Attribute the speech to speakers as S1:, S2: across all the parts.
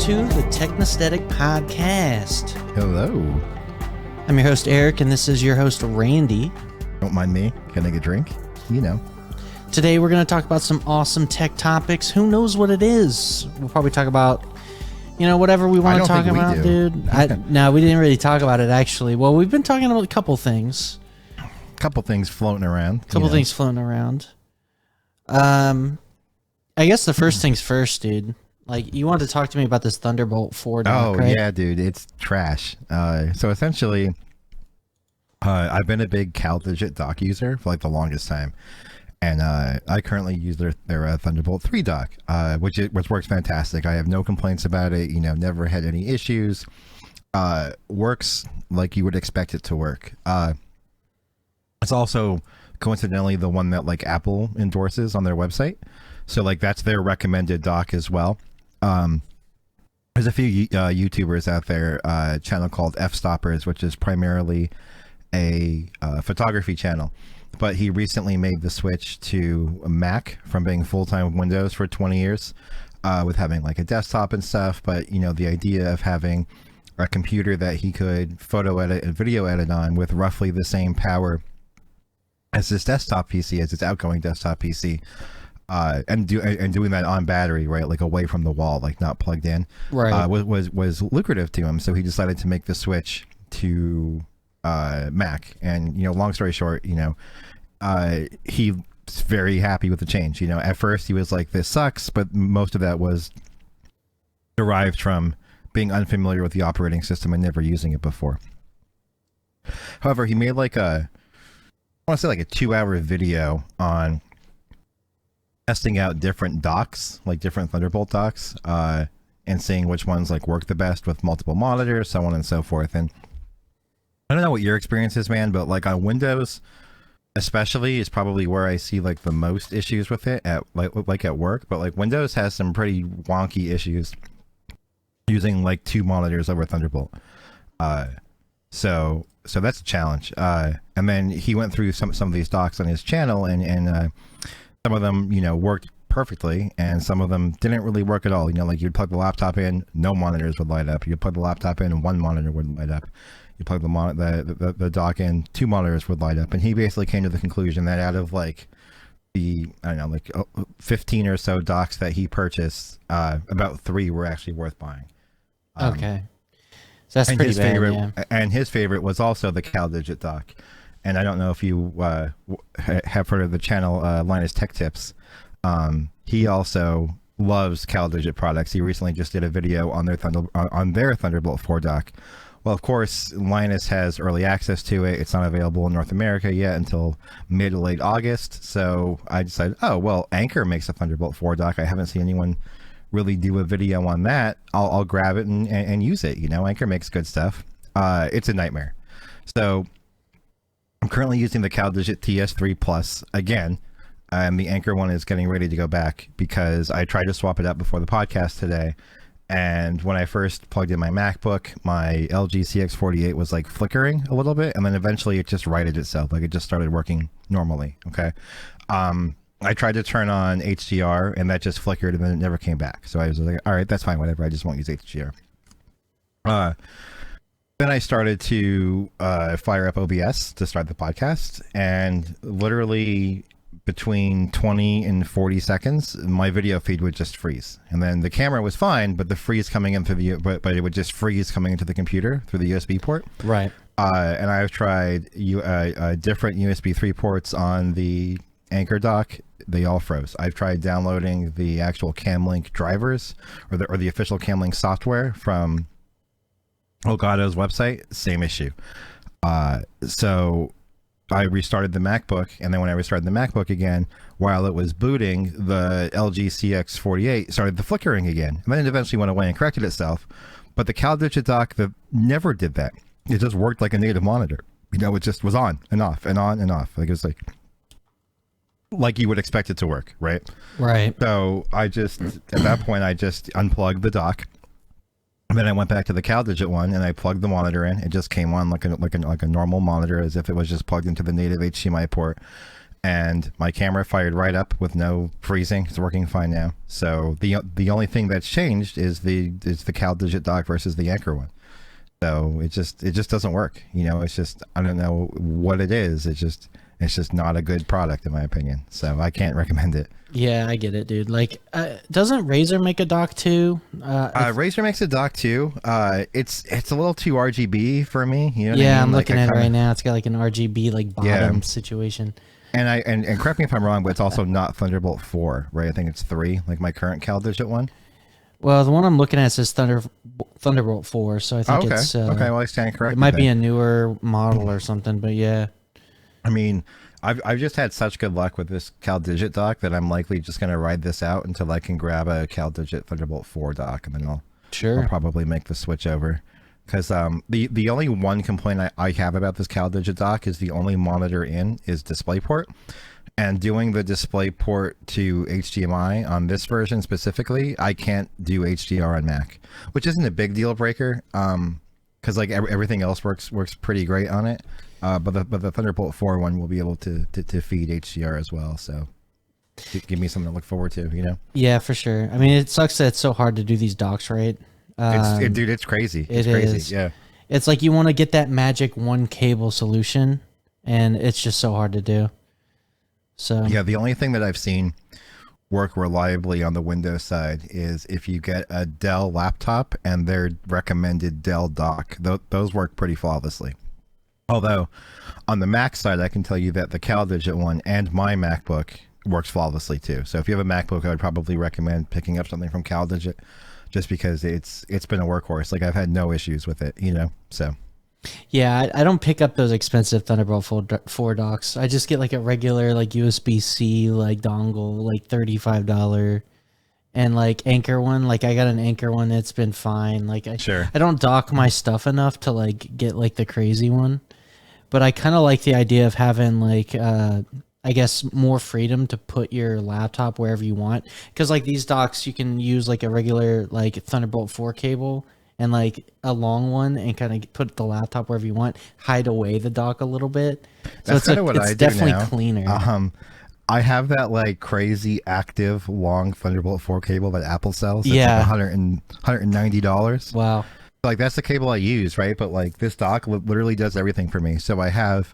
S1: to the Technesthetic Podcast.
S2: Hello.
S1: I'm your host, Eric, and this is your host, Randy.
S2: Don't mind me. Can I get a drink? You know.
S1: Today, we're going to talk about some awesome tech topics. Who knows what it is? We'll probably talk about, whatever we want to talk about, dude. No, we didn't really talk about it, actually. Well, we've been talking about a couple things.
S2: Couple things floating around.
S1: I guess the first things first, dude. Like, you wanted to talk to me about this Thunderbolt 4 dock, right?
S2: Yeah, dude. It's trash. So essentially, I've been a big CalDigit dock user for like the longest time. And I currently use their Thunderbolt 3 dock, which works fantastic. I have no complaints about it. Never had any issues. Works like you would expect it to work. It's also coincidentally the one that like Apple endorses on their website. So like that's their recommended dock as well. There's a few YouTubers out there, a channel called F-Stoppers, which is primarily a photography channel. But he recently made the switch to Mac from being full-time Windows for 20 years with having like a desktop and stuff. But, the idea of having a computer that he could photo edit and video edit on with roughly the same power as his desktop PC, as his outgoing desktop PC, and doing that on battery, right, like away from the wall, like not plugged in,
S1: right,
S2: was lucrative to him. So he decided to make the switch to Mac. And long story short, he's very happy with the change. At first he was like, this sucks, but most of that was derived from being unfamiliar with the operating system and never using it before. However, he made like I want to say like a 2-hour video on testing out different docks, like different Thunderbolt docks, and seeing which ones like work the best with multiple monitors, so on and so forth. And I don't know what your experience is, man, but like on Windows especially is probably where I see like the most issues with it at like at work. But like Windows has some pretty wonky issues using like 2 monitors over Thunderbolt. So that's a challenge. And then he went through some of these docks on his channel, and some of them, worked perfectly, and some of them didn't really work at all. Like you'd plug the laptop in, no monitors would light up. You'd plug the laptop in, and 1 monitor wouldn't light up. You plug the dock in, 2 monitors would light up. And he basically came to the conclusion that out of like the 15 or so docks that he purchased, about 3 were actually worth buying.
S1: Okay. So that's pretty bad, yeah.
S2: And his favorite was also the CalDigit dock. And I don't know if you have heard of the channel Linus Tech Tips. He also loves CalDigit products. He recently just did a video on their Thunderbolt 4 dock. Well, of course, Linus has early access to it. It's not available in North America yet until mid to late August. So I decided, Anker makes a Thunderbolt 4 dock. I haven't seen anyone really do a video on that. I'll grab it and use it. Anker makes good stuff. It's a nightmare. So I'm currently using the CalDigit TS3 Plus again, and the Anker one is getting ready to go back because I tried to swap it up before the podcast today, and when I first plugged in my MacBook, my LG CX48 was like flickering a little bit, and then eventually it just righted itself, like it just started working normally. Okay. I tried to turn on HDR, and that just flickered, and then it never came back. So I was like, all right, that's fine, whatever, I just won't use HDR. Then I started to fire up OBS to start the podcast, and literally between 20 and 40 seconds, my video feed would just freeze. And then the camera was fine, but the freeze coming in through but it would just freeze coming into the computer through the USB port.
S1: Right.
S2: And I've tried different USB 3 ports on the Anker dock. They all froze. I've tried downloading the actual Camlink drivers or the official Camlink software from Elgato's website, same issue. So I restarted the MacBook, and then when I restarted the MacBook again, while it was booting, the LG CX48 started the flickering again. And then it eventually went away and corrected itself. But the CalDigit dock never did that. It just worked like a native monitor. It just was on and off and on and off. Like it was like you would expect it to work, right?
S1: Right.
S2: So at that point, I just unplugged the dock. And then I went back to the CalDigit one, and I plugged the monitor in. It just came on like a normal monitor, as if it was just plugged into the native HDMI port. and my camera fired right up with no freezing. It's working fine now. So the only thing that's changed is the CalDigit dock versus the Anker one. So it just doesn't work. You know, it's just, I don't know what it is. It's just not a good product in my opinion. So I can't recommend it.
S1: Yeah, I get it, dude. Like, doesn't Razer make a dock too?
S2: Razer makes a dock too. It's a little too RGB for me. You know what I mean?
S1: I'm looking at it right now. It's got like an RGB like bottom situation.
S2: And and correct me if I'm wrong, but it's also not Thunderbolt 4, right? I think it's 3, like my current CalDigit one.
S1: Well, the one I'm looking at says Thunderbolt 4, so I think it's
S2: okay. Well, I stand corrected.
S1: It might be a newer model or something, but yeah.
S2: I mean, I've just had such good luck with this CalDigit dock that I'm likely just going to ride this out until I can grab a CalDigit Thunderbolt 4 dock, and then I'll probably make the switch over. Because the only one complaint I have about this CalDigit dock is the only monitor in is DisplayPort. And doing the DisplayPort to HDMI on this version specifically, I can't do HDR on Mac, which isn't a big deal breaker. Because like everything else works pretty great on it. But the Thunderbolt 4 one will be able to feed HDR as well. So give me something to look forward to, you know?
S1: Yeah, for sure. I mean, it sucks that it's so hard to do these docks, right?
S2: Dude, it's crazy. It's crazy. Yeah.
S1: It's like you want to get that magic one cable solution, and it's just so hard to do. So
S2: yeah, the only thing that I've seen work reliably on the Windows side is if you get a Dell laptop and their recommended Dell dock. Those work pretty flawlessly. Although on the Mac side, I can tell you that the CalDigit one and my MacBook works flawlessly too. So if you have a MacBook, I would probably recommend picking up something from CalDigit, just because it's been a workhorse. Like I've had no issues with it, you know. So
S1: yeah, I don't pick up those expensive Thunderbolt 4 docks. I just get like a regular like USB-C like dongle, like $35, and like Anker one. Like I got an Anker one that's been fine. Like I don't dock my stuff enough to like get like the crazy one, but I kind of like the idea of having like I guess more freedom to put your laptop wherever you want, because like these docks you can use like a regular like Thunderbolt 4 cable and like a long one and kind of put the laptop wherever you want, hide away the dock a little bit. So
S2: that's kind of what I do
S1: definitely
S2: now.
S1: Cleaner.
S2: I have that like crazy active long Thunderbolt 4 cable that Apple sells. It's
S1: yeah,
S2: like $190.
S1: Wow.
S2: Like that's the cable I use, right? But like this dock literally does everything for me. So I have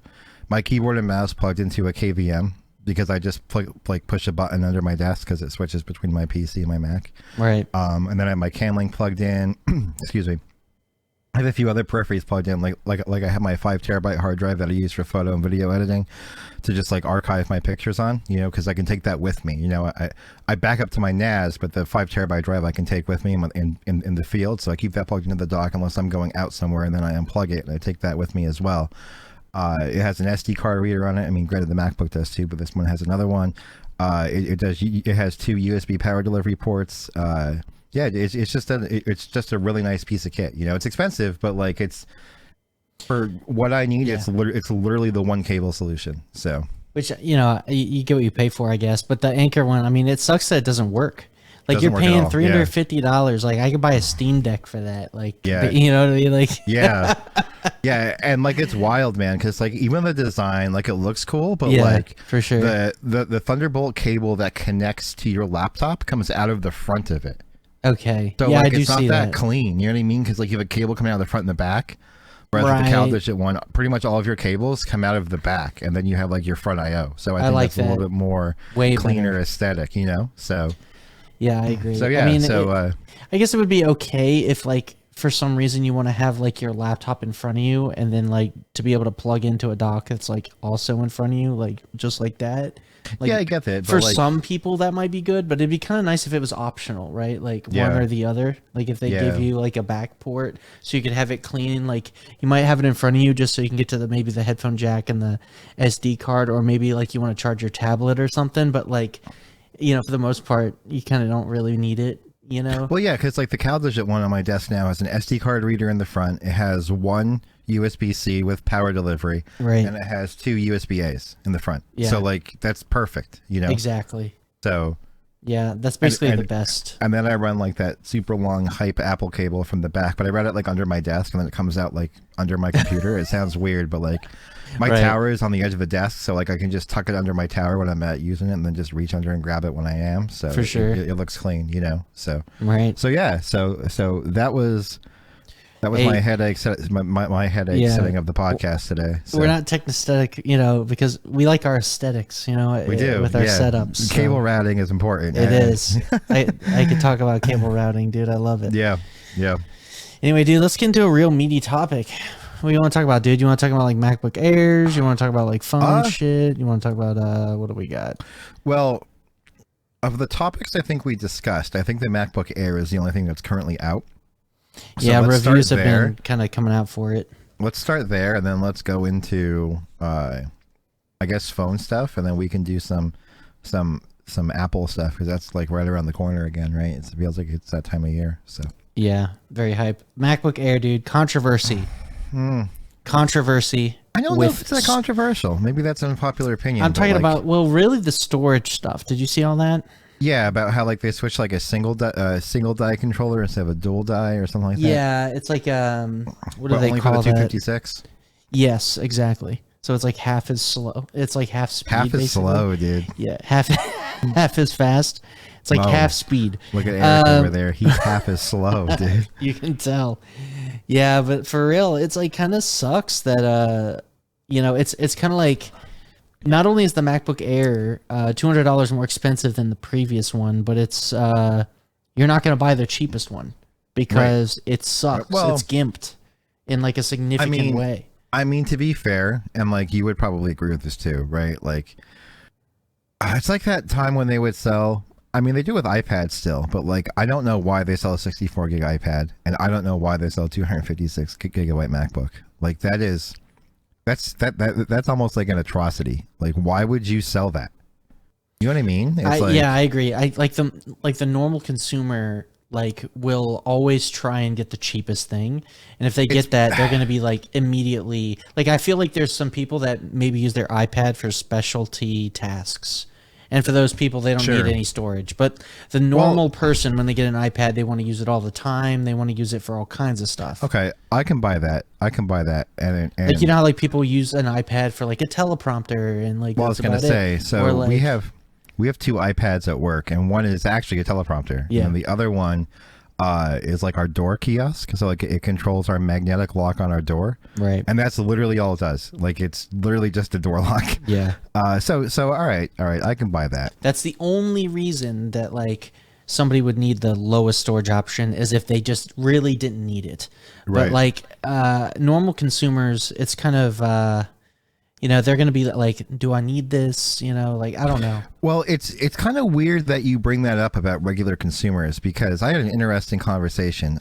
S2: my keyboard and mouse plugged into a KVM because I just push a button under my desk because it switches between my PC and my Mac.
S1: Right.
S2: And then I have my CamLink plugged in. Excuse me. I have a few other peripheries plugged in, like I have my 5 terabyte hard drive that I use for photo and video editing to just like archive my pictures on, you know, because I can take that with me. You know, I back up to my NAS, but the 5 terabyte drive I can take with me in the field, so I keep that plugged into the dock unless I'm going out somewhere, and then I unplug it and I take that with me as well. It has an SD card reader on it. I mean, granted, the MacBook does too, but this one has another one. It has 2 USB power delivery ports. Yeah, it's just a really nice piece of kit. You know, it's expensive, but like it's for what I need. Yeah. It's literally the one cable solution. So,
S1: which, you know, you get what you pay for, I guess. But the Anker one, I mean, it sucks that it doesn't work. Like you're paying $350. Like I could buy a Steam Deck for that. Like,
S2: yeah,
S1: you know what I mean? Like,
S2: yeah, yeah, and like it's wild, man. Because like even the design, like it looks cool, but
S1: yeah,
S2: like
S1: for sure,
S2: the Thunderbolt cable that connects to your laptop comes out of the front of it.
S1: Okay.
S2: So
S1: yeah,
S2: like,
S1: I do
S2: it's not
S1: see
S2: that clean. You know what I mean? Because like you have a cable coming out of the front and the back. Whereas with the CalDigit one, pretty much all of your cables come out of the back, and then you have like your front I/O. So I think
S1: like
S2: that's a little bit more cleaner aesthetic, you know. So
S1: yeah, I agree.
S2: So yeah,
S1: I mean,
S2: I
S1: guess it would be okay if like for some reason you want to have like your laptop in front of you, and then like to be able to plug into a dock that's like also in front of you, like just like that. Like,
S2: yeah, I get that.
S1: For some people that might be good, but it'd be kind of nice if it was optional, right? Like one or the other. Like if they give you like a back port so you could have it clean. Like you might have it in front of you just so you can get to maybe the headphone jack and the SD card, or maybe like you want to charge your tablet or something. But like, you know, for the most part, you kind of don't really need it. You know?
S2: Well, yeah, because like the CalDigit one on my desk now has an SD card reader in the front. It has one USB-C with power delivery,
S1: right,
S2: and it has 2 USB-A's in the front.
S1: Yeah.
S2: So like that's perfect, you know.
S1: Exactly.
S2: So
S1: Yeah, that's basically the best.
S2: And then I run like that super long hype Apple cable from the back, but I run it like under my desk, and then it comes out like under my computer. It sounds weird, but like my tower is on the edge of the desk, so like I can just tuck it under my tower when I'm using it, and then just reach under and grab it when I am. So
S1: for sure,
S2: it looks clean, you know. So
S1: right.
S2: So yeah, so that was my headache. My headache setting of the podcast today. So.
S1: We're not technesthetic, you know, because we like our aesthetics, you know.
S2: We do
S1: with our setups. So.
S2: Cable routing is important.
S1: It is. I could talk about cable routing, dude. I love it.
S2: Yeah.
S1: Anyway, dude, let's get into a real meaty topic. What do you want to talk about, dude? You want to talk about like MacBook Airs? You want to talk about like phone shit? You want to talk about what do we got?
S2: Well, of the topics I think we discussed, I think the MacBook Air is the only thing that's currently out. So
S1: yeah, reviews have been kind of coming out for it.
S2: Let's start there, and then let's go into, I guess, phone stuff, and then we can do some Apple stuff, because that's like right around the corner again, right? It feels like it's that time of year. So
S1: yeah, very hype. MacBook Air, dude. Controversy. Controversy.
S2: I don't know if it's that controversial. Maybe that's an unpopular opinion.
S1: I'm talking about, well, really the storage stuff. Did you see all that?
S2: Yeah, about how like they switched like a single die controller instead of a dual die or something like that.
S1: Yeah, it's like what do they
S2: only
S1: call
S2: for the
S1: that?
S2: 256?
S1: Yes, exactly. So it's like half as slow. It's like half speed.
S2: Half
S1: basically.
S2: as slow, dude.
S1: Yeah, half as fast. It's like half speed.
S2: Look at Eric over there. He's half as slow, dude.
S1: You can tell. Yeah, but for real, it's like kind of sucks that you know, it's kind of like. Not only is the MacBook Air $200 more expensive than the previous one, but it's you're not going to buy the cheapest one because it sucks.
S2: Well,
S1: it's gimped in like a significant way.
S2: I mean, to be fair, and like you would probably agree with this too, right? Like it's like that time when they would sell. I mean, they do with iPads still, but like I don't know why they sell a 64 gig iPad, and I don't know why they sell a 256 gigabyte MacBook. Like that's almost like an atrocity. Like, why would you sell that? You know what I mean?
S1: Yeah, I agree. I like the normal consumer like will always try and get the cheapest thing, and if they get that, they're going to be like immediately like. I feel like there's some people that maybe use their iPad for specialty tasks. And for those people, they don't need any storage. But the normal person, when they get an iPad, they want to use it all the time. They want to use it for all kinds of stuff.
S2: Okay, I can buy that. And
S1: like, you know how like people use an iPad for like a teleprompter and like.
S2: Well, I was going to say, so like, we have 2 iPads at work, and one is actually a teleprompter.
S1: Yeah.
S2: And the other one is like our door kiosk, so like it controls our magnetic lock on our door,
S1: right?
S2: And that's literally all it does. Like it's literally just a door lock.
S1: Yeah.
S2: So all right, I can buy that.
S1: That's the only reason that like somebody would need the lowest storage option is if they just really didn't need it.
S2: Right.
S1: But like normal consumers, it's kind of you know, they're going to be like, do I need this? You know, like, I don't know.
S2: Well, it's kind of weird that you bring that up about regular consumers, because I had an interesting conversation.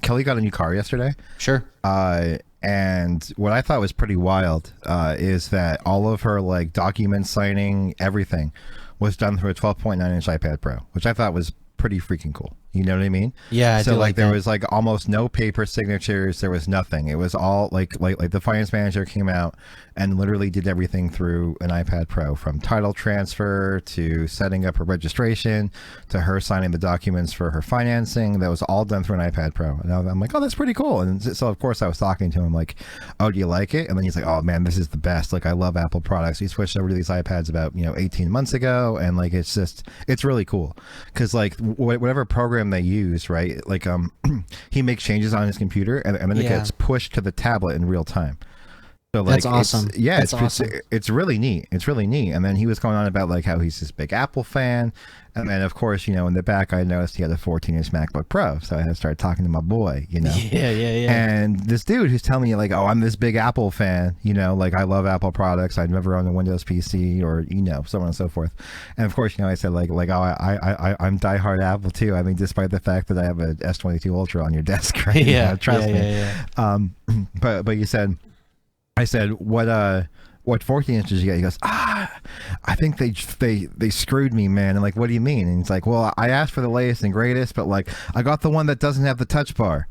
S2: Kelly got a new car yesterday.
S1: Sure.
S2: And what I thought was pretty wild is that all of her like document signing, everything was done through a 12.9-inch iPad Pro, which I thought was pretty freaking cool. You know what I mean?
S1: Yeah.
S2: So like there was like almost no paper signatures. There was nothing. It was all like the finance manager came out and literally did everything through an iPad Pro, from title transfer to setting up her registration to her signing the documents for her financing. That was all done through an iPad Pro. And I'm like, oh, that's pretty cool. And so of course I was talking to him like, oh, do you like it? And then he's like, oh man, this is the best. Like I love Apple products. We switched over to these iPads about 18 months ago, and like it's really cool because like whatever program they use, right? Like he makes changes on his computer, and then it gets pushed to the tablet in real time. So like
S1: that's awesome.
S2: It's awesome. It's really neat. It's really neat. And then he was going on about like how he's this big Apple fan, and then of course in the back I noticed he had a 14-inch MacBook Pro, so I had to start talking to my boy,
S1: Yeah.
S2: And this dude who's telling me like, oh, I'm this big Apple fan, like I love Apple products. I'd never owned a Windows PC, or so on and so forth. And of course I said like oh, I'm diehard Apple too. I mean, despite the fact that I have a S22 Ultra on your desk, right?
S1: Yeah,
S2: trust me.
S1: Yeah.
S2: But you said. I said, what 14 inches you got? He goes, I think they screwed me, man. And like, what do you mean? And he's like, well, I asked for the latest and greatest, but like I got the one that doesn't have the touch bar.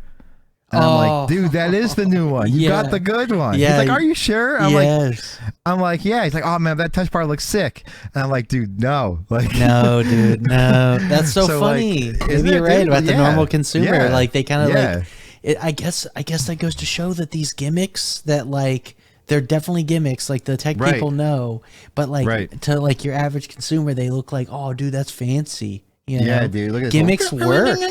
S2: And I'm like, dude, that is the new one. You got the good one.
S1: Yeah.
S2: He's like, are you sure? I'm
S1: yes.
S2: like, yeah. He's like, oh man, that touch bar looks sick. And I'm like, dude, no. Like,
S1: no, dude, no. That's so funny.
S2: Like,
S1: maybe you're right about the normal consumer.
S2: Yeah.
S1: Like they kind of like. I guess that goes to show that these gimmicks that like they're definitely gimmicks, like the tech people know, but like to like your average consumer, they look like, oh, dude, that's fancy. You know?
S2: Yeah, dude. Look at
S1: gimmicks work.
S2: You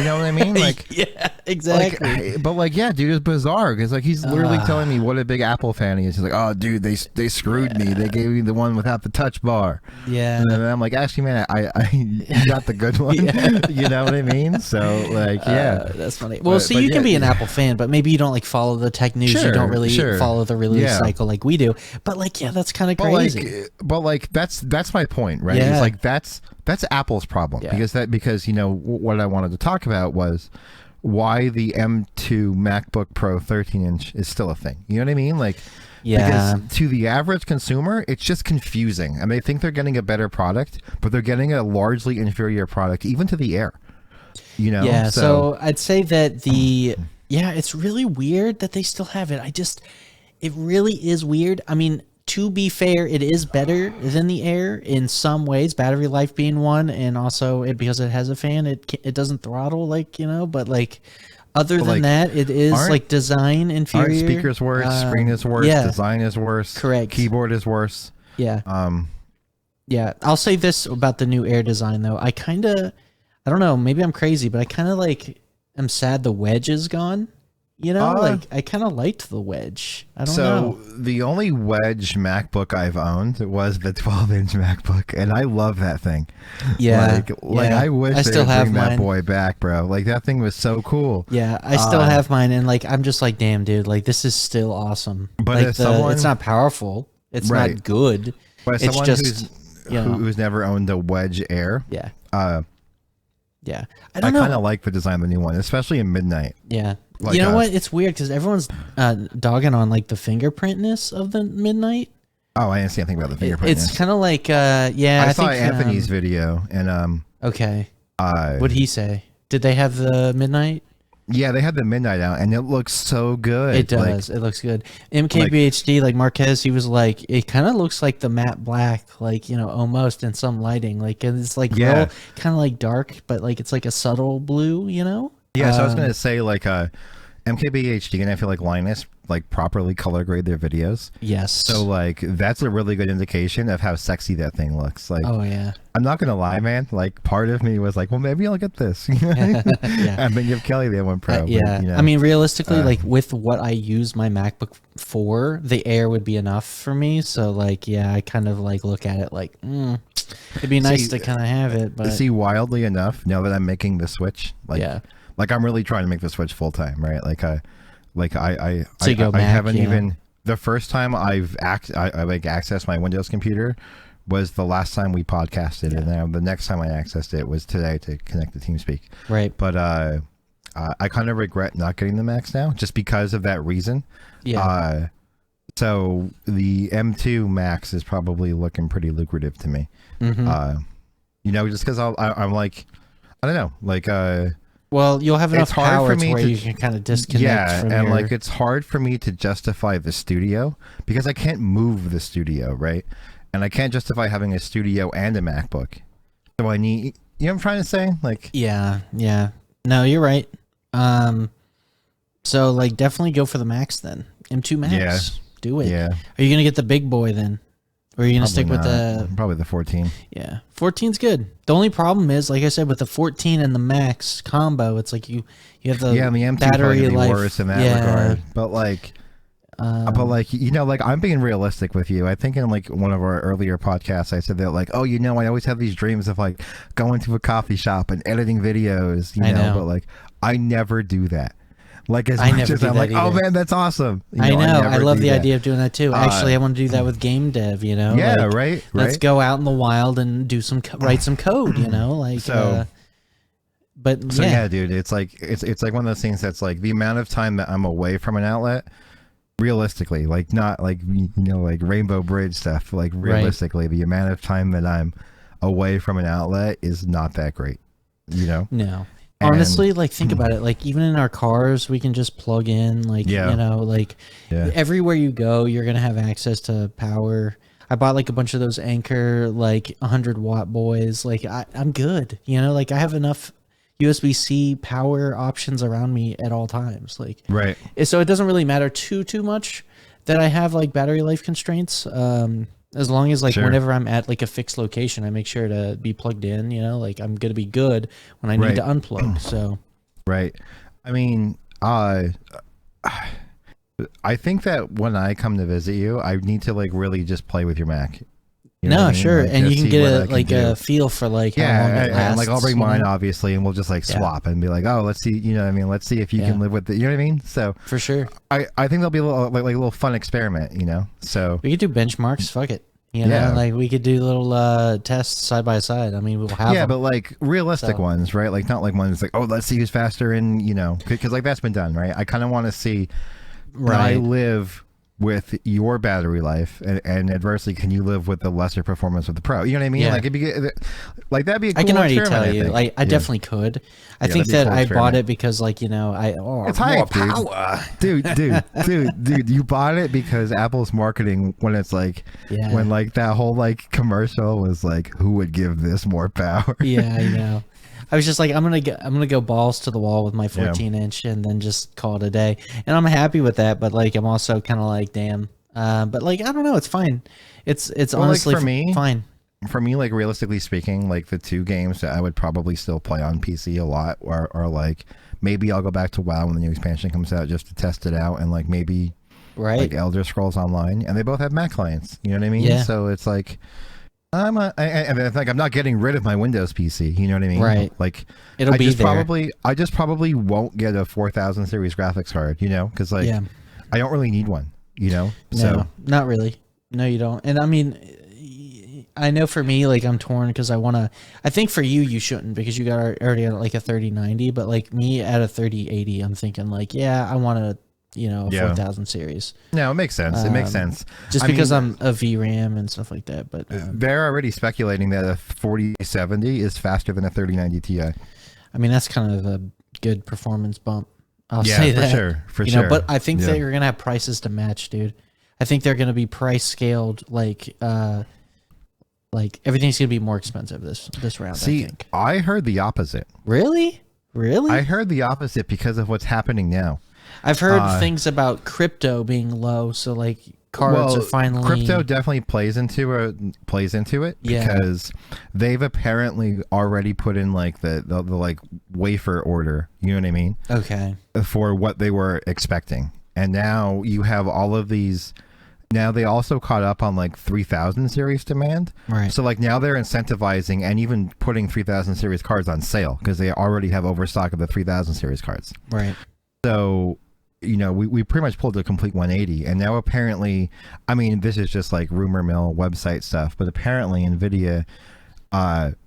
S2: know what I mean? Like,
S1: yeah, exactly.
S2: Like, but like, yeah, dude, it's bizarre because like he's literally telling me what a big Apple fan he is. He's like, oh, dude, they screwed me. They gave me the one without the touch bar.
S1: Yeah,
S2: and then I'm like, actually, man, I you got the good one. You know what I mean? So like, yeah,
S1: that's funny. Well, see, you can be an Apple fan, but maybe you don't like follow the tech news. You don't really follow the release cycle like we do. But like, yeah, that's kind of crazy.
S2: But like, that's my point, right?
S1: Yeah.
S2: It's like that's Apple's problem because you know what I wanted to talk about was why the M2 MacBook Pro 13-inch is still a thing. You know what I mean? Like, because to the average consumer, it's just confusing, and they think they're getting a better product, but they're getting a largely inferior product, even to the Air. You know?
S1: Yeah. So I'd say that it's really weird that they still have it. It really is weird. I mean, to be fair, it is better than the Air in some ways, battery life being one, and also because it has a fan, it doesn't throttle but like other than that, it is like design inferior.
S2: Aren't speakers worse, screen is worse, design is worse,
S1: correct,
S2: keyboard is worse.
S1: Yeah. Yeah, I'll say this about the new Air design though. I don't know, maybe I'm crazy, but I kind of like am sad the wedge is gone. You know, like I kind of liked the wedge. I don't know.
S2: So the only wedge MacBook I've owned was the 12-inch MacBook, and I love that thing.
S1: Yeah,
S2: like I wish they would bring that boy back, bro. Like that thing was so cool.
S1: Yeah, I still have mine, and like I'm just like, damn, dude, like this is still awesome. But like it's not powerful. It's not good.
S2: But
S1: it's just
S2: who's never owned a wedge Air.
S1: Yeah. Yeah,
S2: I kind of like the design of the new one, especially in midnight.
S1: Yeah. Like, you know what? It's weird because everyone's dogging on like the fingerprintness of the midnight.
S2: Oh, I didn't see anything about the fingerprintness.
S1: It's kind of like, I
S2: saw
S1: think,
S2: Anthony's video and
S1: okay. What'd he say? Did they have the midnight?
S2: Yeah, they had the midnight out, and it looks so good.
S1: It does. It looks good. MKBHD, like Marquez, he was like, it kind of looks like the matte black, like almost in some lighting, like it's like real, kind of like dark, but like it's like a subtle blue,
S2: Yeah, so I was gonna say like MKBHD, and I feel like Linus like properly color grade their videos.
S1: Yes.
S2: So like that's a really good indication of how sexy that thing looks. Like,
S1: oh yeah.
S2: I'm not gonna lie, man. Like part of me was like, well, maybe I'll get this. And then give Kelly the M1 Pro.
S1: Yeah. But, I mean, realistically, like with what I use my MacBook for, the Air would be enough for me. So like, yeah, I kind of like look at it like, it'd be nice to kind of have it. But
S2: wildly enough, now that I'm making the switch, like I'm really trying to make the switch full time, right? I haven't even the first time I accessed my Windows computer was the last time we podcasted, and then the next time I accessed it was today to connect to TeamSpeak.
S1: Right.
S2: But I kind of regret not getting the Macs now, just because of that reason.
S1: Yeah.
S2: So the M2 Max is probably looking pretty lucrative to me.
S1: Mm-hmm.
S2: Just because I'm like, I don't know, like
S1: well, you'll have enough power to where you can kind of disconnect.
S2: Yeah, and like it's hard for me to justify the studio because I can't move the studio, right? And I can't justify having a studio and a MacBook. So I need, you know what I'm trying to say? Like,
S1: yeah. No, you're right. So like definitely go for the Max then. M2 Max.
S2: Yeah.
S1: Do it.
S2: Yeah.
S1: Are you gonna get the big boy then? Or are you going to stick with
S2: probably the 14?
S1: Yeah. 14's good. The only problem is, like I said, with the 14 and the Max combo, it's like you have the
S2: the M2
S1: battery life.
S2: Worse in that regard. But like, I'm being realistic with you. I think in like one of our earlier podcasts, I said that like, oh, I always have these dreams of like going to a coffee shop and editing videos, you know, but like I never do that. Like as much as I'm like, oh man, that's awesome.
S1: I know. I love the idea of doing that too. Actually, I want to do that with game dev.
S2: Yeah,
S1: like,
S2: right.
S1: Let's go out in the wild and do write some code. Like
S2: so. Yeah, dude, it's like one of those things that's like the amount of time that I'm away from an outlet. Realistically, like not like like Rainbow Bridge stuff. Like realistically, the amount of time that I'm away from an outlet is not that great.
S1: No. honestly, like, think about it. Like, even in our cars, we can just plug in. Like, everywhere you go, you're gonna have access to power. I bought like a bunch of those Anker like 100-watt boys. Like, I'm good. Like, I have enough USB-C power options around me at all times. Like,
S2: right.
S1: So it doesn't really matter too much that I have like battery life constraints. As long as like whenever I'm at like a fixed location, I make sure to be plugged in, like I'm going to be good when I need to unplug. So,
S2: right. I mean, I think that when I come to visit you, I need to like really just play with your Mac.
S1: Sure. Like, and you can get a feel for like how long it lasts.
S2: And like I'll bring mine obviously, and we'll just like swap and be like, oh, let's see, let's see if you can live with it. You know what I mean? So
S1: for sure,
S2: I think there'll be a little like a little fun experiment. So
S1: we could do benchmarks. Fuck it. Like we could do little tests side by side. I mean, we'll have them.
S2: But like realistic ones, right? Like not like ones like, oh, let's see who's faster, and because like that's been done, right? I kind of want to see. I live with your battery life, and adversely, can you live with the lesser performance of the Pro? You know what I mean? Like it'd be like that'd be a cool
S1: I can already
S2: experiment,
S1: tell you, like I definitely could. I think that I bought it because like it's
S2: high power, dude. You bought it because Apple's marketing when it's like when like that whole like commercial was like, who would give this more power?
S1: Yeah, I know. I was just like, I'm gonna go balls to the wall with my 14-inch and then just call it a day. And I'm happy with that, but like I'm also kind of like, damn. But like I don't know, it's fine. It's honestly
S2: like
S1: fine.
S2: For me, like realistically speaking, like the two games that I would probably still play on PC a lot are like maybe I'll go back to WoW when the new expansion comes out just to test it out, and like maybe like Elder Scrolls Online, and they both have Mac clients. You know what I mean? Yeah. So it's like. I'm not getting rid of my Windows PC. You know what I mean?
S1: Right.
S2: Like
S1: it'll be there.
S2: I just probably won't get a 4000 series graphics card. Because like I don't really need one.
S1: No, not really. No, you don't. And I mean, I know for me, like I'm torn because I think for you shouldn't because you got already at like a 3090, but like me at a 3080, I'm thinking like, I want to. A 4000 series.
S2: No, it makes sense. It makes sense.
S1: Just because I'm a VRAM and stuff like that. But
S2: they're already speculating that a 4070 is faster than a 3090 Ti.
S1: I mean, that's kind of a good performance bump. I'll say that.
S2: For sure.
S1: But I think that you're going to have prices to match, dude. I think they're going to be price scaled like everything's going to be more expensive this round.
S2: See,
S1: I think.
S2: I heard the opposite.
S1: Really?
S2: I heard the opposite because of what's happening now.
S1: I've heard things about crypto being low, so like cards are finally.
S2: Crypto definitely plays into it because they've apparently already put in like the like wafer order. You know what I mean?
S1: Okay.
S2: For what they were expecting, and now you have all of these. Now they also caught up on like 3000 series demand.
S1: Right.
S2: So like now they're incentivizing and even putting 3000 series cards on sale because they already have overstock of the 3000 series cards.
S1: Right.
S2: So, we pretty much pulled a complete 180, and now apparently, I mean, this is just like rumor mill website stuff, but apparently NVIDIA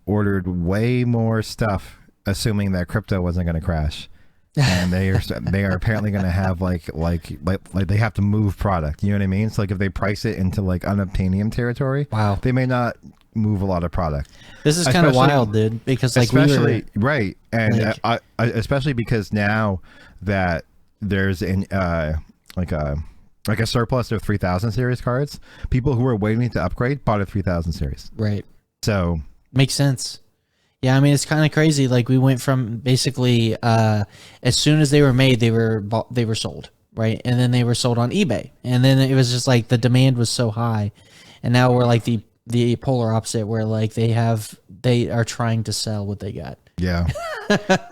S2: ordered way more stuff, assuming that crypto wasn't going to crash, and they are apparently going to have like they have to move product. You know what I mean? So like if they price it into like unobtainium territory,
S1: wow,
S2: they may not move a lot of product.
S1: This is kind of wild, dude, because like
S2: right, and like, especially because now that there's like a surplus of 3000 series cards, people who were waiting to upgrade bought a 3000 series.
S1: Right.
S2: So
S1: makes sense. Yeah, I mean it's kind of crazy. Like we went from basically as soon as they were made, they were sold, right, and then they were sold on eBay, and then it was just like the demand was so high, and now we're like the polar opposite, where like they are trying to sell what they got.
S2: Yeah.